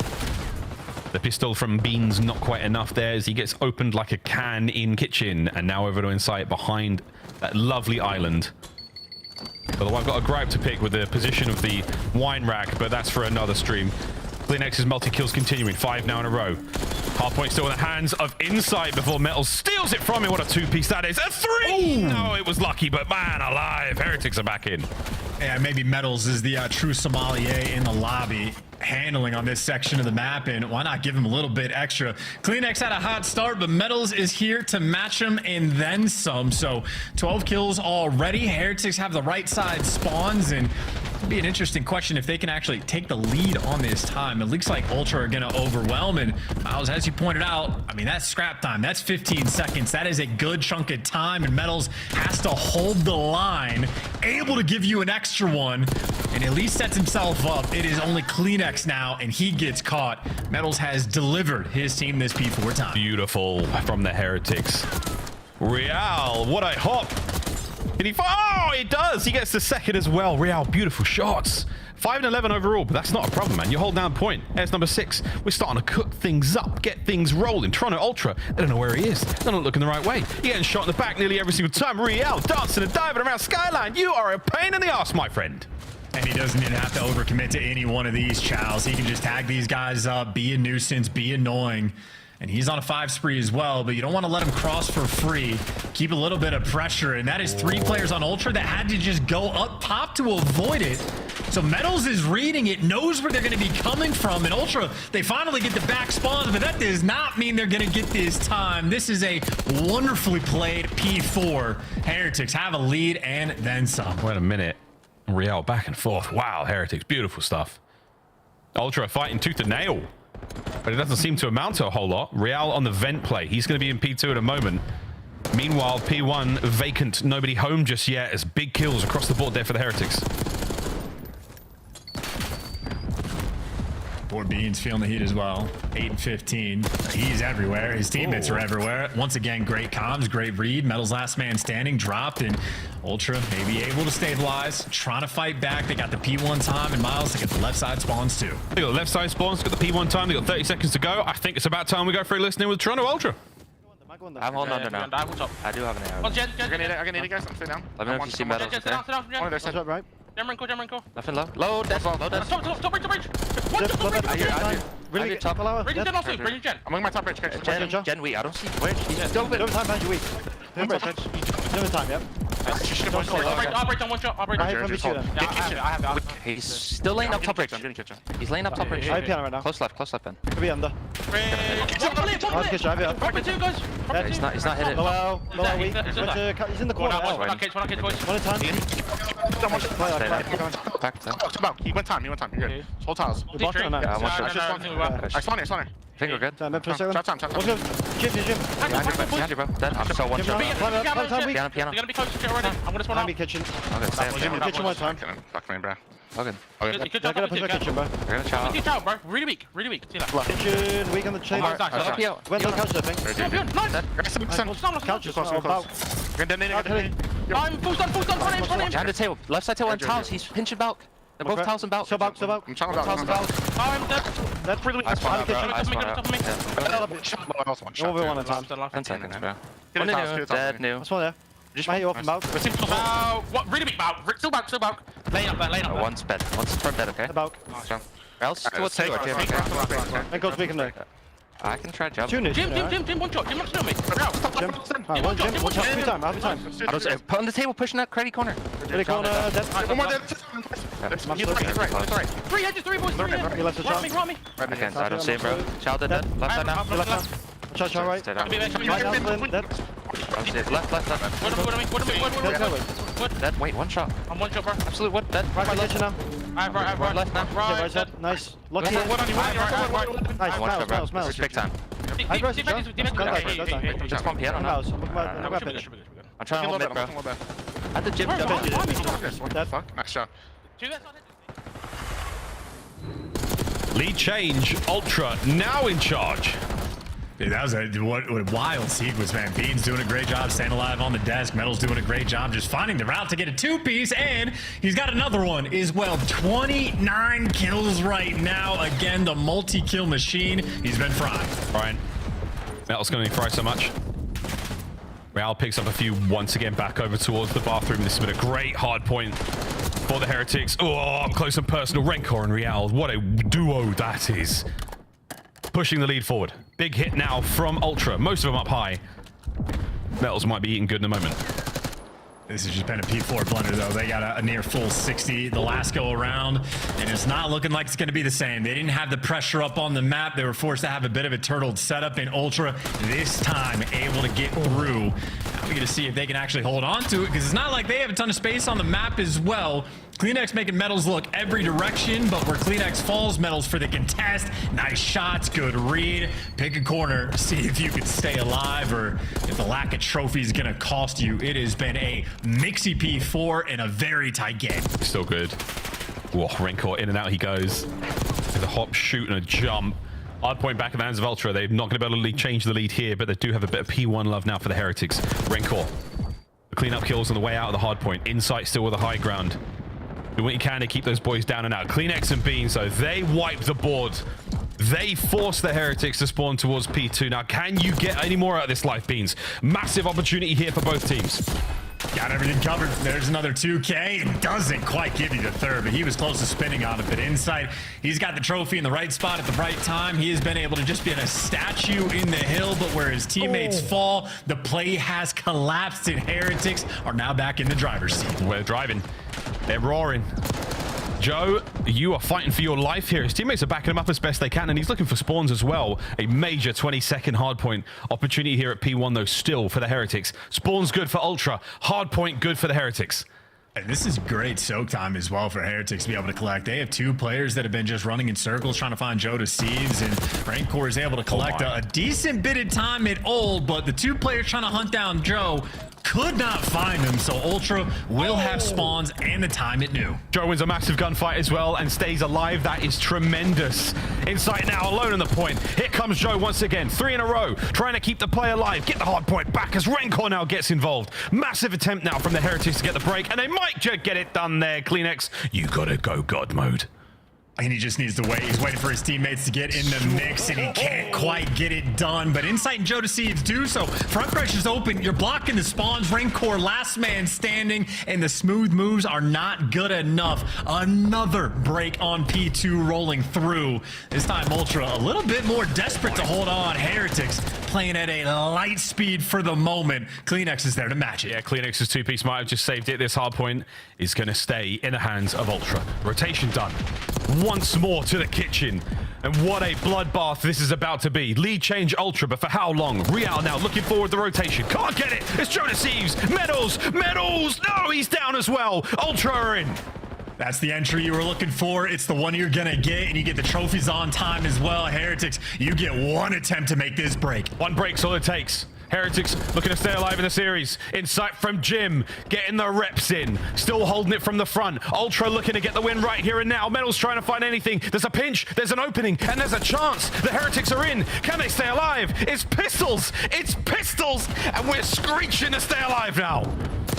Speaker 1: The pistol from Beans not quite enough there as he gets opened like a can in kitchen, and now over to Insight behind that lovely island. Although I've got a gripe to pick with the position of the wine rack, but that's for another stream. CleanX's multi-kills continuing, 5 now in a row. Hardpoint still in the hands of Insight before Metals steals it from him. What a 2-piece that is. A 3! No, it was lucky, but man alive, Heretics are back in.
Speaker 2: Yeah, maybe Metals is the true sommelier in the lobby, handling on this section of the map, and why not give him a little bit extra. CleanX had a hot start, but Metals is here to match him and then some. So 12 kills already. Heretics have the right side spawns, and it'll be an interesting question if they can actually take the lead on this time. It looks like Ultra are going to overwhelm, and Miles, as you pointed out, I mean, that's scrap time. That's 15 seconds. That is a good chunk of time, and Metals has to hold the line, able to give you an extra one, and at least sets himself up. It is only CleanX now, and he gets caught. Metals has delivered his team this P4 time.
Speaker 1: Beautiful from the Heretics. Real, what a hop. Did he? Oh, he does. He gets the 2nd as well. Real, beautiful shots. 5 and 11 overall, but that's not a problem, man. You hold down point. There's number 6. We're starting to cook things up, get things rolling. Toronto Ultra, they don't know where he is. They're not looking the right way. He's getting shot in the back nearly every single time. Real dancing and diving around Skyline. You are a pain in the ass, my friend.
Speaker 2: And he doesn't even have to overcommit to any one of these chows. He can just tag these guys up, be a nuisance, be annoying. And he's on a 5 spree as well, but you don't want to let him cross for free. Keep a little bit of pressure, and that is 3 players on Ultra that had to just go up top to avoid it. So Metals is reading it, knows where they're going to be coming from, and Ultra, they finally get the back spawns, but that does not mean they're going to get this time. This is a wonderfully played P4. Heretics have a lead and then some.
Speaker 1: Wait a minute. Real back and forth. Wow, Heretics, beautiful stuff. Ultra fighting tooth and nail, but it doesn't seem to amount to a whole lot. Real on the vent play. He's going to be in P2 in a moment. Meanwhile, P1 vacant, nobody home just yet, as big kills across the board there for the Heretics.
Speaker 2: Poor Beans feeling the heat as well. 8 and 15. He's everywhere. His teammates are everywhere. Once again, great comms, great read. Metals last man standing, dropped, and Ultra may be able to stabilize, trying to fight back. They got the P1 time, and Miles, they got the left side spawns too.
Speaker 1: They got the left side spawns, got the P1 time, they got 30 seconds to go. I think it's about time we go for a listening with Toronto Ultra.
Speaker 9: I'm holding under now. I do have an arrow.
Speaker 5: Jen, I'm gonna need it, guys. I'm sitting down.
Speaker 9: Let me know if you see Metals.
Speaker 5: Sit down, Jen.
Speaker 8: One of those.
Speaker 5: Right. Jump.
Speaker 9: Nothing low. Low, dead. Low, dead.
Speaker 5: Stop bridge. What?
Speaker 9: I hear.
Speaker 5: Really
Speaker 9: Top.
Speaker 5: Bridge Jen also. Bridge Jen. I'm on my top bridge.
Speaker 9: Jen, weak. I don't see bridge. He's still
Speaker 10: No time, man, you're weak. No time, yeah.
Speaker 5: I'll break down one shot. I'll break down.
Speaker 9: He's still laying up top bridge. He's laying up top bridge.
Speaker 10: I have piano right now.
Speaker 9: Close left, Ben.
Speaker 10: Could be under.
Speaker 5: Top
Speaker 10: Kitchen, I have it.
Speaker 5: Top two, guys.
Speaker 9: He's not hit it.
Speaker 10: Low, weak. He's in the corner.
Speaker 5: One on cage, boys.
Speaker 10: One at a time.
Speaker 9: Back to.
Speaker 5: He went time. You're good. Hold tiles.
Speaker 10: We're boxing on that.
Speaker 9: Yeah, one shot.
Speaker 5: I spawn here.
Speaker 9: I think we're good.
Speaker 10: Time, for a second.
Speaker 5: Shot time.
Speaker 10: Let's go. Jim.
Speaker 9: Behind you, bro. Dead. I'm so one shot.
Speaker 10: Time, weak.
Speaker 9: Piano.
Speaker 5: They're gonna be close to already. I'm gonna spawn out.
Speaker 10: Kitchen.
Speaker 9: Okay, stay up.
Speaker 10: Kitchen one time.
Speaker 5: Fuck me, bro.
Speaker 9: Okay.
Speaker 5: Good
Speaker 10: They're gonna push back kitchen, bro.
Speaker 9: We're gonna chow.
Speaker 5: Good job, bro. Really weak. See that?
Speaker 10: Kitchen, weak on the chain.
Speaker 5: Nice.
Speaker 10: Went on couch surfing.
Speaker 5: Nice.
Speaker 10: Couch is about.
Speaker 5: I'm full stun. Front him.
Speaker 9: Behind the table. Left side table and Taos. He's pinching back. They're both Taos and back.
Speaker 10: So back.
Speaker 9: I'm trying to back.
Speaker 5: I'm dead.
Speaker 10: That's really weak.
Speaker 9: I spawned
Speaker 10: Kitchen.
Speaker 9: out, bro.
Speaker 10: Over 1 at a time.
Speaker 9: 10 seconds, bro. One new. Dead new.
Speaker 10: That's one there. I hit you off and back.
Speaker 5: What? Really big bout. Still back. Lane up there.
Speaker 9: One's bed. One's front bed, okay?
Speaker 10: About.
Speaker 9: Else towards table.
Speaker 10: And go speaking there.
Speaker 9: I can try jump.
Speaker 10: Jim,
Speaker 5: One shot. Jim, not still me.
Speaker 10: Alright, one Jim, one shot, every time.
Speaker 9: I don't say. Put on the table, pushing that credit corner.
Speaker 10: Ready corner, dead.
Speaker 5: One more dead.
Speaker 9: That's
Speaker 5: Right. 3 hedges, 3 boys.
Speaker 10: You left the shot.
Speaker 5: Run me.
Speaker 9: I can't. I don't see him, bro. Child dead. Left side now.
Speaker 10: You left now. Shot right.
Speaker 9: Stay down.
Speaker 10: Right now, Flynn, dead.
Speaker 9: Left.
Speaker 5: What?
Speaker 9: Dead. Wait, one shot.
Speaker 5: I'm 1 shot, bro.
Speaker 9: Absolute what? Dead.
Speaker 10: Right kitchen now.
Speaker 5: Right.
Speaker 9: Left now.
Speaker 10: Okay, right side. Nice. Lucky.
Speaker 5: One on you.
Speaker 10: Nice.
Speaker 9: One shot, bro.
Speaker 10: Smells.
Speaker 9: Big time.
Speaker 10: I pressed the shot.
Speaker 9: Just one piano now. I'm trying to hold mid, bro. At the gym.
Speaker 10: Dead.
Speaker 7: Nice shot.
Speaker 1: Lead change. Ultra now in charge.
Speaker 2: Dude, that was what a wild sequence, man. Bean's doing a great job staying alive on the desk. Metal's doing a great job just finding the route to get a 2-piece, and he's got another one as well. 29 kills right now. Again, the multi-kill machine. He's been fried.
Speaker 1: Brian, Metal's going to fry so much. Real picks up a few once again back over towards the bathroom. This has been a great hard point for the Heretics. Oh, up close and personal. Renkor and Real. What a duo that is. Pushing the lead forward. Big hit now from Ultra. Most of them up high. Metals might be eating good in a moment.
Speaker 2: This has just been a P4 blunder, though. They got a near full 60 the last go around, and it's not looking like it's going to be the same. They didn't have the pressure up on the map. They were forced to have a bit of a turtled setup in Ultra. This time, able to get through. Now we're going to see if they can actually hold on to it, because it's not like they have a ton of space on the map as well. CleanX making Metals look every direction, but where CleanX falls, Metals for the contest. Nice shots, good read. Pick a corner, see if you can stay alive, or if the lack of trophy is gonna cost you. It has been a mixy P4 and a very tight game.
Speaker 1: Still good. Whoa, Renkor, in and out he goes. With a hop, shoot, and a jump. Hard point back in the hands of Ultra. They're not going to be able to change the lead here, but they do have a bit of P1 love now for the Heretics. Renkor. The cleanup kills on the way out of the hard point. Insight still with the high ground. Do what you can to keep those boys down and out. CleanX and Bean, so they wipe the board. They force the Heretics to spawn towards P2. Now, can you get any more out of this life, Beans? Massive opportunity here for both teams.
Speaker 2: Got everything covered. There's another 2K. It doesn't quite give you the third, but he was close to spinning on it. But Insight, he's got the trophy in the right spot at the right time. He has been able to just be a statue in the hill, but where his teammates fall, the play has collapsed, and Heretics are now back in the driver's seat.
Speaker 1: We're driving. They're roaring. Joe, you are fighting for your life here. His teammates are backing him up as best they can, and he's looking for spawns as well. A major 20-second hardpoint opportunity here at P1, though, still for the Heretics. Spawns good for Ultra. Hardpoint good for the Heretics.
Speaker 2: And this is great soak time as well for Heretics to be able to collect. They have 2 players that have been just running in circles trying to find Joe deceives, and Rancor is able to collect a decent bit of time at Old, but the 2 players trying to hunt down Joe could not find him, so Ultra will have spawns and the time it knew.
Speaker 1: Joe wins a massive gunfight as well and stays alive. That is tremendous. Insight now alone on the point. Here comes Joe once again. 3 in a row, trying to keep the play alive. Get the hard point back as Renkor now gets involved. Massive attempt now from the Heretics to get the break, and they might just get it done there. CleanX, you gotta go God mode.
Speaker 2: And he just needs to wait. He's waiting for his teammates to get in the mix, and he can't quite get it done. But Insight and Joe Deceives do so. Front pressure's open. You're blocking the spawns. Renkor, last man standing, and the smooth moves are not good enough. Another break on P2 rolling through. This time, Ultra a little bit more desperate to hold on. Heretics playing at a light speed for the moment. CleanX is there to match it.
Speaker 1: Yeah, CleanX's 2-piece might have just saved it. This hard point is going to stay in the hands of Ultra. Rotation done. Once more to the kitchen. And what a bloodbath this is about to be. Lead change Ultra, but for how long? Real now looking forward the rotation. Can't get it. It's Joe Deceives. Metals. No, he's down as well. Ultra are in.
Speaker 2: That's the entry you were looking for. It's the one you're gonna get, and you get the trophies on time as well. Heretics, you get 1 attempt to make this break.
Speaker 1: 1 break's all it takes. Heretics looking to stay alive in the series. Insight from Jim, getting the reps in. Still holding it from the front. Ultra looking to get the win right here and now. Metal's trying to find anything. There's a pinch, there's an opening, and there's a chance. The Heretics are in. Can they stay alive? It's pistols! It's pistols! And we're screeching to stay alive now.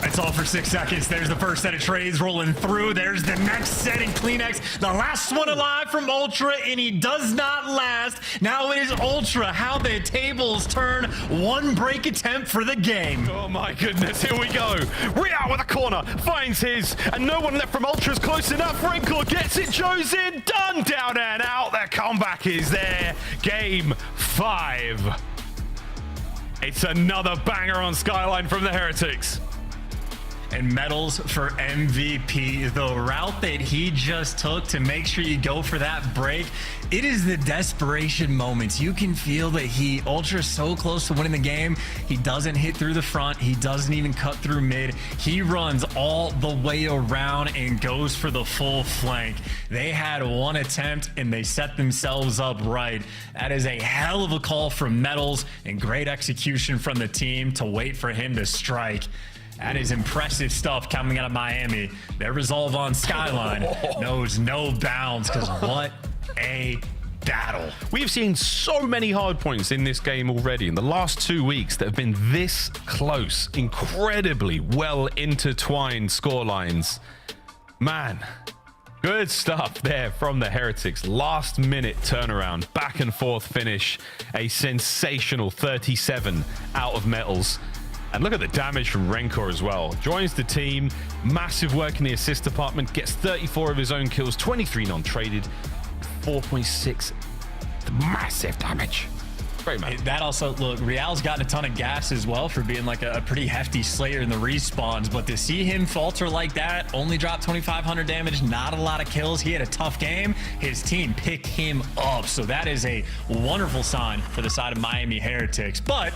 Speaker 2: It's all for 6 seconds. There's the first set of trades rolling through. There's the next set in CleanX. The last one alive from Ultra, and he does not last. Now it is Ultra. How the tables turn. One break attempt for the game.
Speaker 1: Oh my goodness, here we go. Real with a corner, finds his, and no one left from Ultra's close enough. Renkor gets it, Joe's in, done, down and out. Their comeback is there. Game 5. It's another banger on Skyline from the Heretics.
Speaker 2: And medals for MVP. The route that he just took to make sure you go for that break, it is the desperation moments. You can feel that Ultra's so close to winning the game. He doesn't hit through the front. He doesn't even cut through mid. He runs all the way around and goes for the full flank. They had one attempt and they set themselves up right. That is a hell of a call from medals and great execution from the team to wait for him to strike. That is impressive stuff coming out of Miami. Their resolve on Skyline knows no bounds, because what a battle.
Speaker 1: We've seen so many hard points in this game already in the last 2 weeks that have been this close, incredibly well intertwined scorelines. Man, good stuff there from the Heretics. Last minute turnaround, back and forth finish, a sensational 37 out of metals. And look at the damage from Renkor as well. Joins the team, massive work in the assist department, gets 34 of his own kills, 23 non-traded, 4.6 massive damage. Great, man.
Speaker 2: That also, look, Real's gotten a ton of gas as well for being like a pretty hefty slayer in the respawns, but to see him falter like that, only dropped 2,500 damage, not a lot of kills. He had a tough game. His team picked him up, so that is a wonderful sign for the side of Miami Heretics. But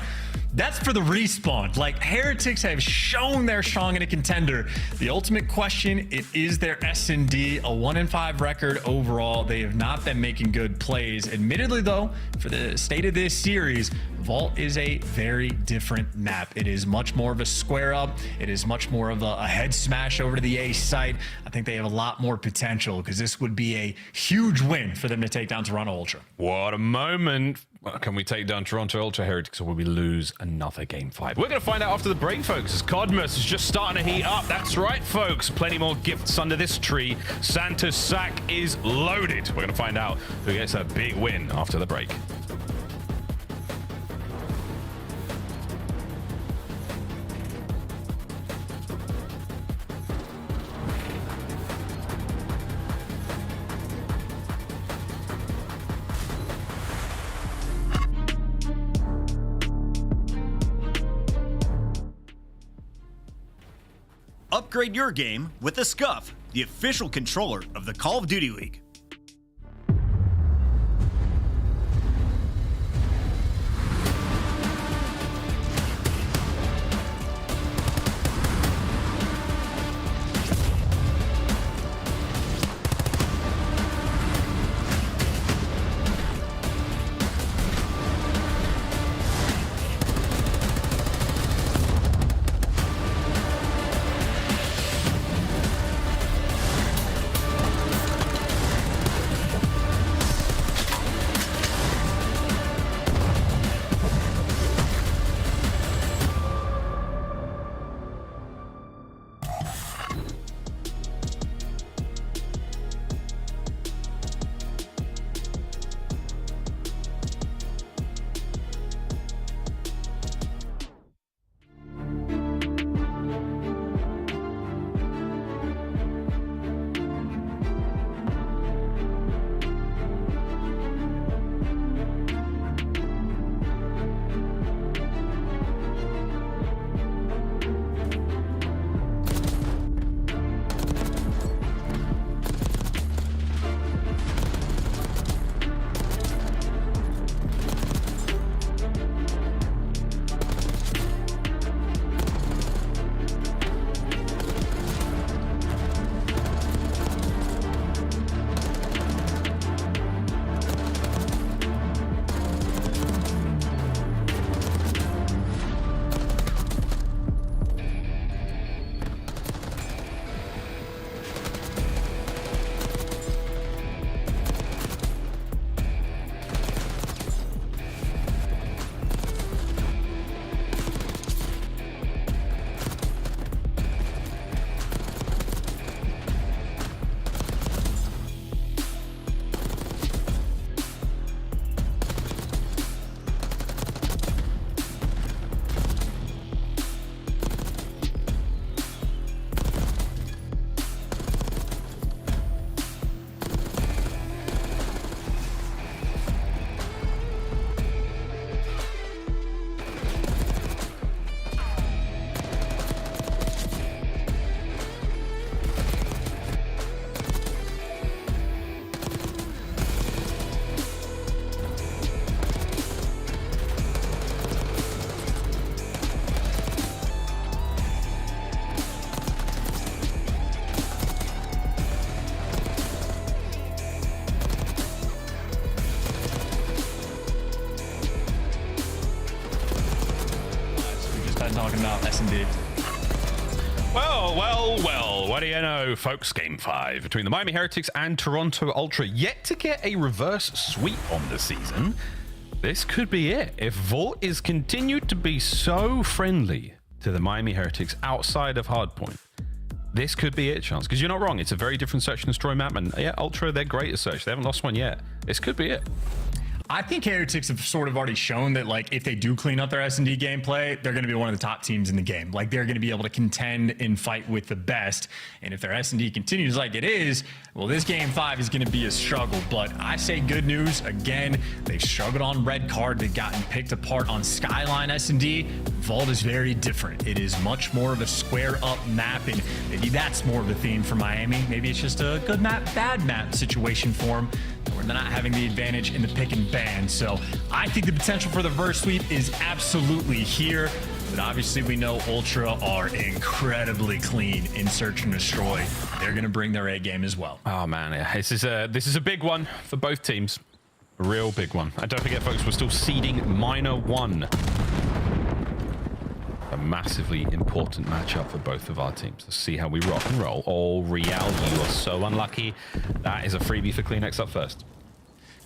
Speaker 2: that's for the respawn. Like, Heretics have shown they're strong in a contender. The ultimate question, it is their S&D, a 1-5 record overall. They have not been making good plays. Admittedly, though, for the state of this series, Vault is a very different map. It is much more of a square up. It is much more of a head smash over to the A site. I think they have a lot more potential, because this would be a huge win for them to take down Toronto Ultra.
Speaker 1: What a moment. Well, can we take down Toronto Ultra Heretics, or will we lose another game 5? We're going to find out after the break, folks, as Codmus is just starting to heat up. That's right, folks. Plenty more gifts under this tree. Santa's sack is loaded. We're going to find out who gets a big win after the break.
Speaker 11: Upgrade your game with the Scuff, the official controller of the Call of Duty League.
Speaker 2: talking about S&D.
Speaker 1: Well, what do you know, folks? Game 5 between the Miami Heretics and Toronto Ultra, yet to get a reverse sweep on the season. This could be it. If Vault is continued to be so friendly to the Miami Heretics outside of hardpoint, this could be it, Chance. Because you're not wrong. It's a very different search and destroy map. And yeah, Ultra, they're great at search. They haven't lost one yet. This could be it.
Speaker 2: I think Heretics have sort of already shown that, like, if they do clean up their S&D gameplay, they're going to be one of the top teams in the game. Like, they're going to be able to contend and fight with the best. And if their S&D continues like it is, well, this game 5 is going to be a struggle. But I say good news. Again, they've struggled on red card. They've gotten picked apart on Skyline S&D. Vault is very different. It is much more of a square up map, and maybe that's more of a theme for Miami. Maybe it's just a good map, bad map situation for them, where they're not having the advantage in the pick and ban. So I think the potential for the reverse sweep is absolutely here. But obviously we know Ultra are incredibly clean in search and destroy. They're going to bring their A game as well.
Speaker 1: Oh man, this is a big one for both teams. A real big one. And don't forget, folks, we're still seeding -1. A massively important matchup for both of our teams. Let's see how we rock and roll. Oh, Real, you are so unlucky. That is a freebie for Kleenex up first.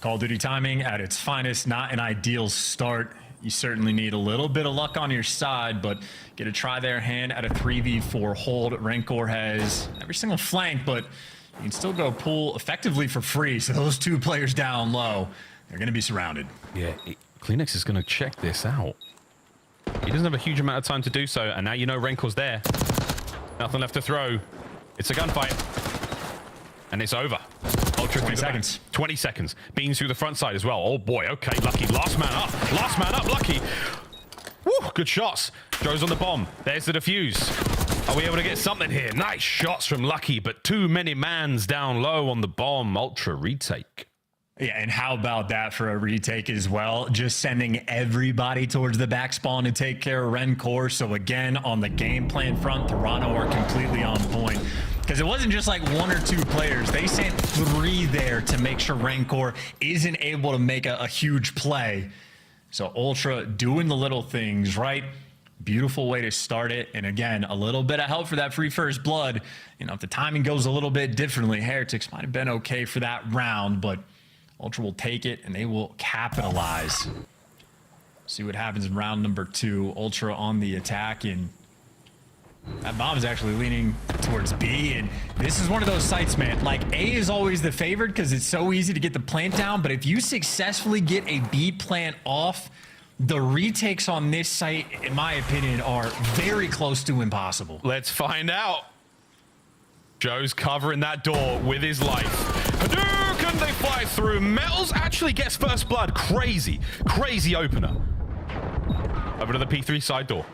Speaker 2: Call of Duty timing at its finest, not an ideal start. You certainly need a little bit of luck on your side, but get a try their hand at a 3v4 hold. Rancor has every single flank, but you can still go pull effectively for free. So those two players down low, they're going to be surrounded.
Speaker 1: Yeah, Kleenex is going to check this out. He doesn't have a huge amount of time to do so, and now you know Rancor's there. Nothing left to throw. It's a gunfight. And it's over. Ultra
Speaker 2: 20 seconds.
Speaker 1: 20 seconds. Beans through the front side as well. Oh boy, okay, Lucky. Last man up. Last man up, Lucky. Woo, good shots. Joe's on the bomb. There's the defuse. Are we able to get something here? Nice shots from Lucky, but too many mans down low on the bomb. Ultra retake.
Speaker 2: Yeah, and how about that for a retake as well? Just sending everybody towards the back spawn to take care of Rancor. So again, on the game plan front, Toronto are completely on point. Because it wasn't just like 1 or 2 players. They sent 3 there to make sure Rancor isn't able to make a huge play. So Ultra doing the little things, right? Beautiful way to start it. And again, a little bit of help for that free first blood. You know, if the timing goes a little bit differently, Heretics might have been okay for that round, but Ultra will take it and they will capitalize. See what happens in round number 2. Ultra on the attack, and that bomb is actually leaning towards B. And this is one of those sites, man. Like, A is always the favored because it's so easy to get the plant down. But if you successfully get a B plant off, the retakes on this site, in my opinion, are very close to impossible.
Speaker 1: Let's find out. Joe's covering that door with his life. Hadouken, they fly through. Metals actually gets first blood. Crazy, crazy opener. Over to the P3 side door.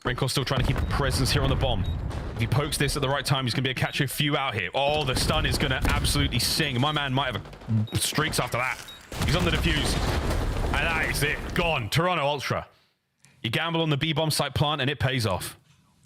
Speaker 1: Rancor's still trying to keep a presence here on the bomb. If he pokes this at the right time, he's going to be able to catch a few out here. Oh, the stun is going to absolutely sing. My man might have streaks after that. He's on the defuse. And that is it. Gone. Toronto Ultra. You gamble on the B-bomb site plant and it pays off.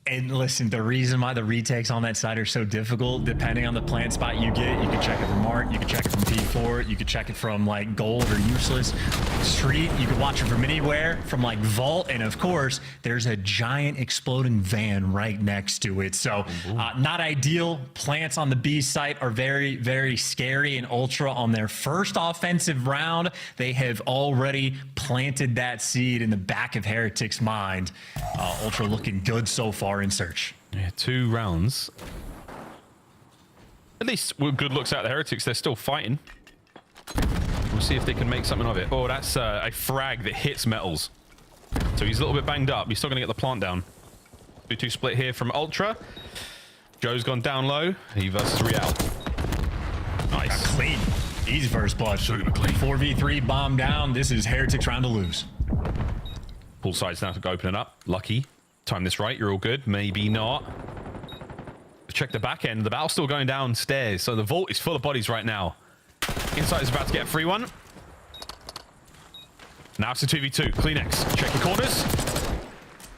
Speaker 2: And listen, the reason why the retakes on that side are so difficult, depending on the plant spot you get, you can check it from Mart, you can check it from P4, you can check it from like Gold or Useless Street, you can watch it from anywhere, from like Vault, and of course, there's a giant exploding van right next to it. So not ideal. Plants on the B site are very, very scary, and Ultra on their first offensive round, they have already planted that seed in the back of Heretics' mind. Ultra looking good so far in search.
Speaker 1: Yeah, 2 rounds. At least with good looks out the Heretics, they're still fighting. We'll see if they can make something of it. Oh, that's a frag that hits Metals. So he's a little bit banged up. He's still going to get the plant down. 2-2 split here from Ultra. Joe's gone down low. He versus Real. Nice.
Speaker 2: Got clean. Easy first blood.
Speaker 1: So clean.
Speaker 2: 4v3 bomb down. This is Heretics round to lose.
Speaker 1: Pull sides now to go open it up. Lucky. Time this right, you're all good. Maybe not. Check the back end. The battle's still going downstairs, so the vault is full of bodies right now. Inside is about to get a free one. Now it's a 2v2. Kleenex. Check your corners.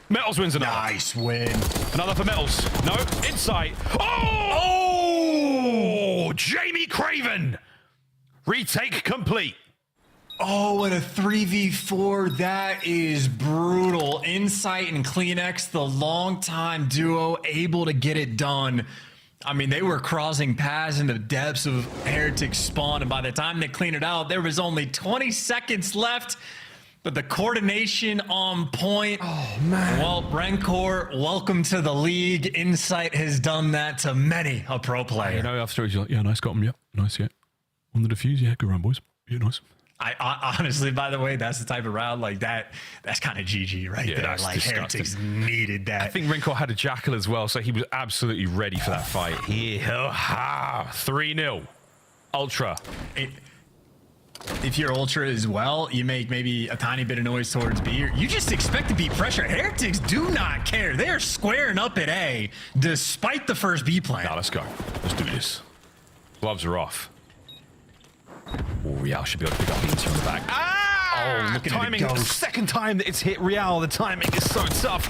Speaker 1: Metals wins another.
Speaker 2: Nice win.
Speaker 1: Another for Metals. No, inside. Oh! Jamie Craven! Retake complete.
Speaker 2: Oh, and a 3v4. That is brutal. Insight and Kleenex, the longtime duo, able to get it done. I mean, they were crossing paths in the depths of Heretics spawn, and by the time they cleaned it out, there was only 20 seconds left. But the coordination on point.
Speaker 1: Oh, man.
Speaker 2: Well, Rancor, welcome to the league. Insight has done that to many a pro player.
Speaker 1: You know, after you're like, yeah, nice, got him, yeah, nice, yeah. On the defuse, yeah, good run, boys. Yeah, nice.
Speaker 2: I honestly, by the way, that's the type of round like that. That's kind of GG right there. Like
Speaker 1: disgusting.
Speaker 2: Heretics needed that.
Speaker 1: I think Rancor had a Jackal as well, so he was absolutely ready for that fight. 3-0. Ultra.
Speaker 2: If you're Ultra as well, you make maybe a tiny bit of noise towards B. You just expect to be pressure. Heretics do not care. They are squaring up at A, despite the first B plan.
Speaker 1: Now let's go. Let's do this. Gloves are off. Oh, Real should be able to pick up Beans from the back.
Speaker 2: Oh, look at
Speaker 1: timing.
Speaker 2: it go.
Speaker 1: The second time that it's hit Real, the timing is so tough.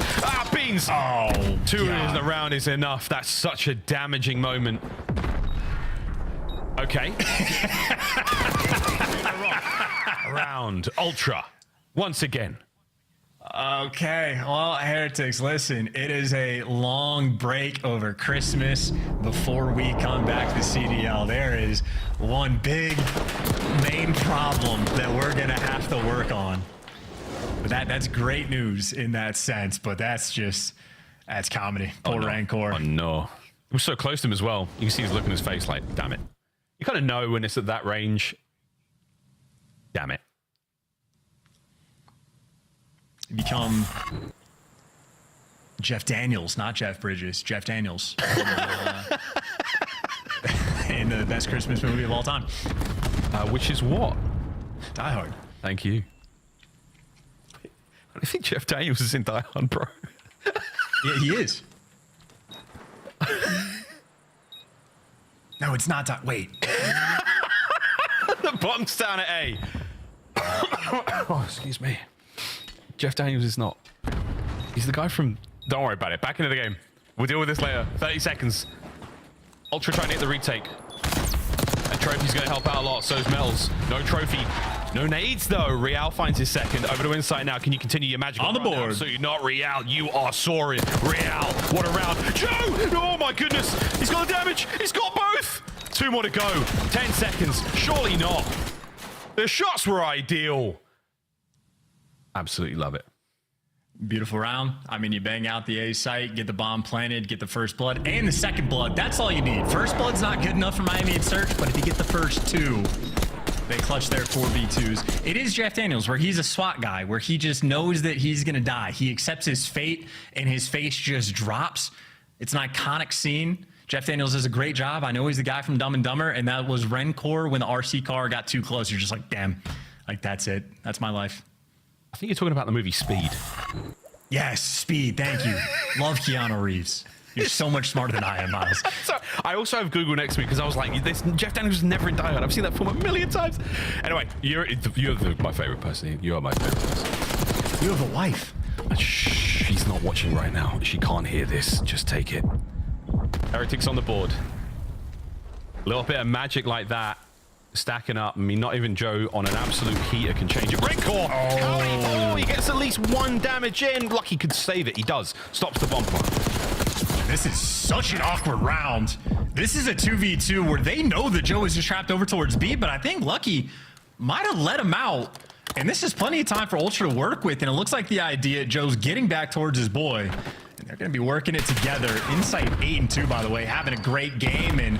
Speaker 1: Beans.
Speaker 2: Oh,
Speaker 1: 2 in the round is enough. That's such a damaging moment. Okay. Round. Ultra. Once again.
Speaker 2: Okay, well, Heretics, listen, it is a long break over Christmas before we come back to CDL. There is one big main problem that we're going to have to work on. But that's great news in that sense, but that's comedy. Poor Rancor.
Speaker 1: Oh, no. We're so close to him as well. You can see he's looking at his face like, damn it. You kind of know when it's at that range. Damn it.
Speaker 2: Become Jeff Daniels, not Jeff Bridges. Jeff Daniels. In the best Christmas movie of all time.
Speaker 1: Which is what?
Speaker 2: Die Hard.
Speaker 1: Thank you. I think Jeff Daniels is in Die Hard, bro.
Speaker 2: Yeah, he is. No, it's not. Wait.
Speaker 1: The bomb's down at A. Oh, excuse me. Jeff Daniels is not. He's the guy from... Don't worry about it. Back into the game. We'll deal with this later. 30 seconds. Ultra trying to hit the retake. And Trophy's going to help out a lot. So is Mel's. No Trophy. No nades, though. Real finds his second. Over to Insight now. Can you continue your magic?
Speaker 2: On the board.
Speaker 1: Absolutely not, Real. You are soaring. Real. What a round. Joe! Oh, my goodness. He's got the damage. He's got both. 2 more to go. 10 seconds. Surely not. The shots were ideal. Absolutely love it.
Speaker 2: Beautiful round. I mean, you bang out the A site, get the bomb planted, get the first blood, and the second blood. That's all you need. First blood's not good enough for Miami and Search, but if you get the first 2, they clutch their 4v2s. It is Jeff Daniels, where he's a SWAT guy, where he just knows that he's going to die. He accepts his fate, and his face just drops. It's an iconic scene. Jeff Daniels does a great job. I know he's the guy from Dumb and Dumber, and that was Rancor when the RC car got too close. You're just like, damn, like that's it. That's my life.
Speaker 1: I think you're talking about the movie Speed.
Speaker 2: Yes, Speed. Thank you. Love Keanu Reeves. You're so much smarter than I am, Miles.
Speaker 1: So I also have Google next to me because I was like, Jeff Daniels was never in Die Hard. I've seen that film a million times. Anyway, you're my favorite person. You are my favorite person.
Speaker 2: You have a wife.
Speaker 1: Shh, she's not watching right now. She can't hear this. Just take it. Heretics on the board. A little bit of magic like that. Stacking up. I mean, not even Joe on an absolute heater can change it. Rancor! Oh, he gets at least 1 damage in. Lucky could save it. He does. Stops the bomb plant.
Speaker 2: This is such an awkward round. This is a 2v2 where they know that Joe is just trapped over towards B, but I think Lucky might have let him out. And this is plenty of time for Ultra to work with, and it looks like the idea, Joe's getting back towards his boy. And they're going to be working it together. Insight 8-2, by the way, having a great game, and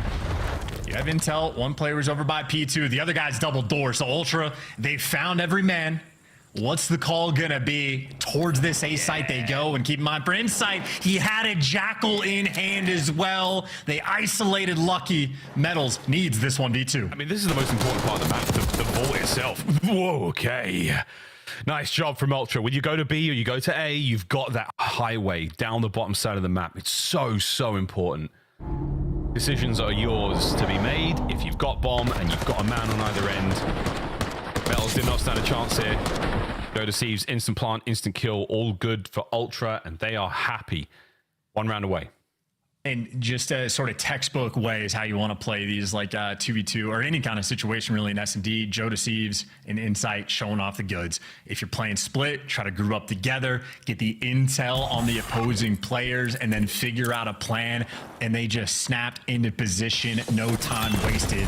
Speaker 2: you have intel. 1 player was over by P2. The other guy's double door. So Ultra, they found every man. What's the call gonna be? Towards this A site they go, and keep in mind for Insight, he had a Jackal in hand as well. They isolated Lucky. Metals needs this 1v2.
Speaker 1: I mean, this is the most important part of the map, the vault itself. Whoa, okay. Nice job from Ultra. When you go to B or you go to A, you've got that highway down the bottom side of the map. It's so important. Decisions are yours to be made. If you've got bomb and you've got a man on either end, Metals did not stand a chance here. Go to Sieves, instant plant, instant kill, all good for Ultra, and they are happy. 1 round away.
Speaker 2: And just a sort of textbook way is how you want to play these, like 2v2 or any kind of situation really in S&D. Joe deceives and Insight showing off the goods. If you're playing split, try to group up together, get the intel on the opposing players, and then figure out a plan. And they just snapped into position, no time wasted.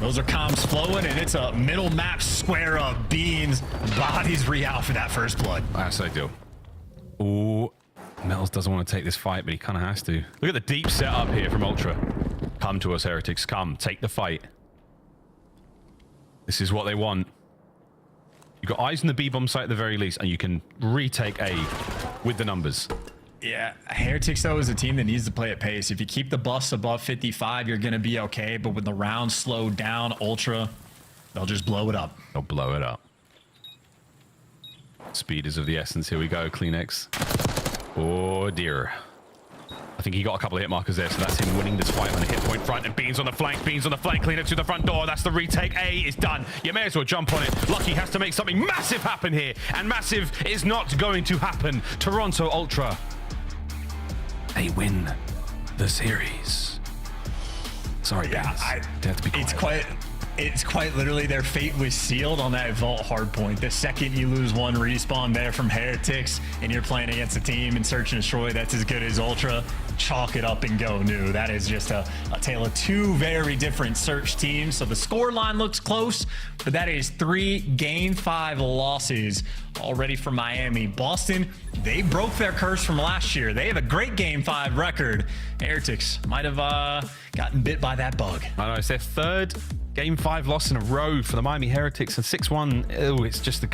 Speaker 2: Those are comms flowing, and it's a middle map square of beans. Bodies re-out for that first blood.
Speaker 1: Yes, I do. Ooh. Mel's doesn't want to take this fight, but he kind of has to. Look at the deep setup here from Ultra. Come to us, Heretics. Come. Take the fight. This is what they want. You've got eyes on the B-bomb site at the very least, and you can retake A with the numbers.
Speaker 2: Yeah, Heretics, though, is a team that needs to play at pace. If you keep the buffs above 55, you're going to be okay. But when the rounds slow down, Ultra, they'll just blow it up.
Speaker 1: They'll blow it up. Speed is of the essence. Here we go, Kleenex. Oh, dear. I think he got a couple of hit markers there, so that's him winning this fight on the hit point front. And Beans on the flank, Kleenex to the front door. That's the retake. A is done. You may as well jump on it. Lucky has to make something massive happen here, and massive is not going to happen. Toronto Ultra, they win the series. Sorry,
Speaker 2: Yeah,
Speaker 1: they have to be quiet.
Speaker 2: It's quite literally their fate was sealed on that vault hardpoint. The second you lose one respawn there from Heretics and you're playing against a team in Search and Destroy that's as good as Ultra, chalk it up and go new. That is just a tale of two very different Search teams. So the score line looks close, but that is 3 Game 5 losses already for Miami. Boston, they broke their curse from last year. They have a great Game 5 record. Heretics might have gotten bit by that bug.
Speaker 1: I know, it's their 3rd Game 5 loss in a row for the Miami Heretics, and 6-1. Oh, it's just the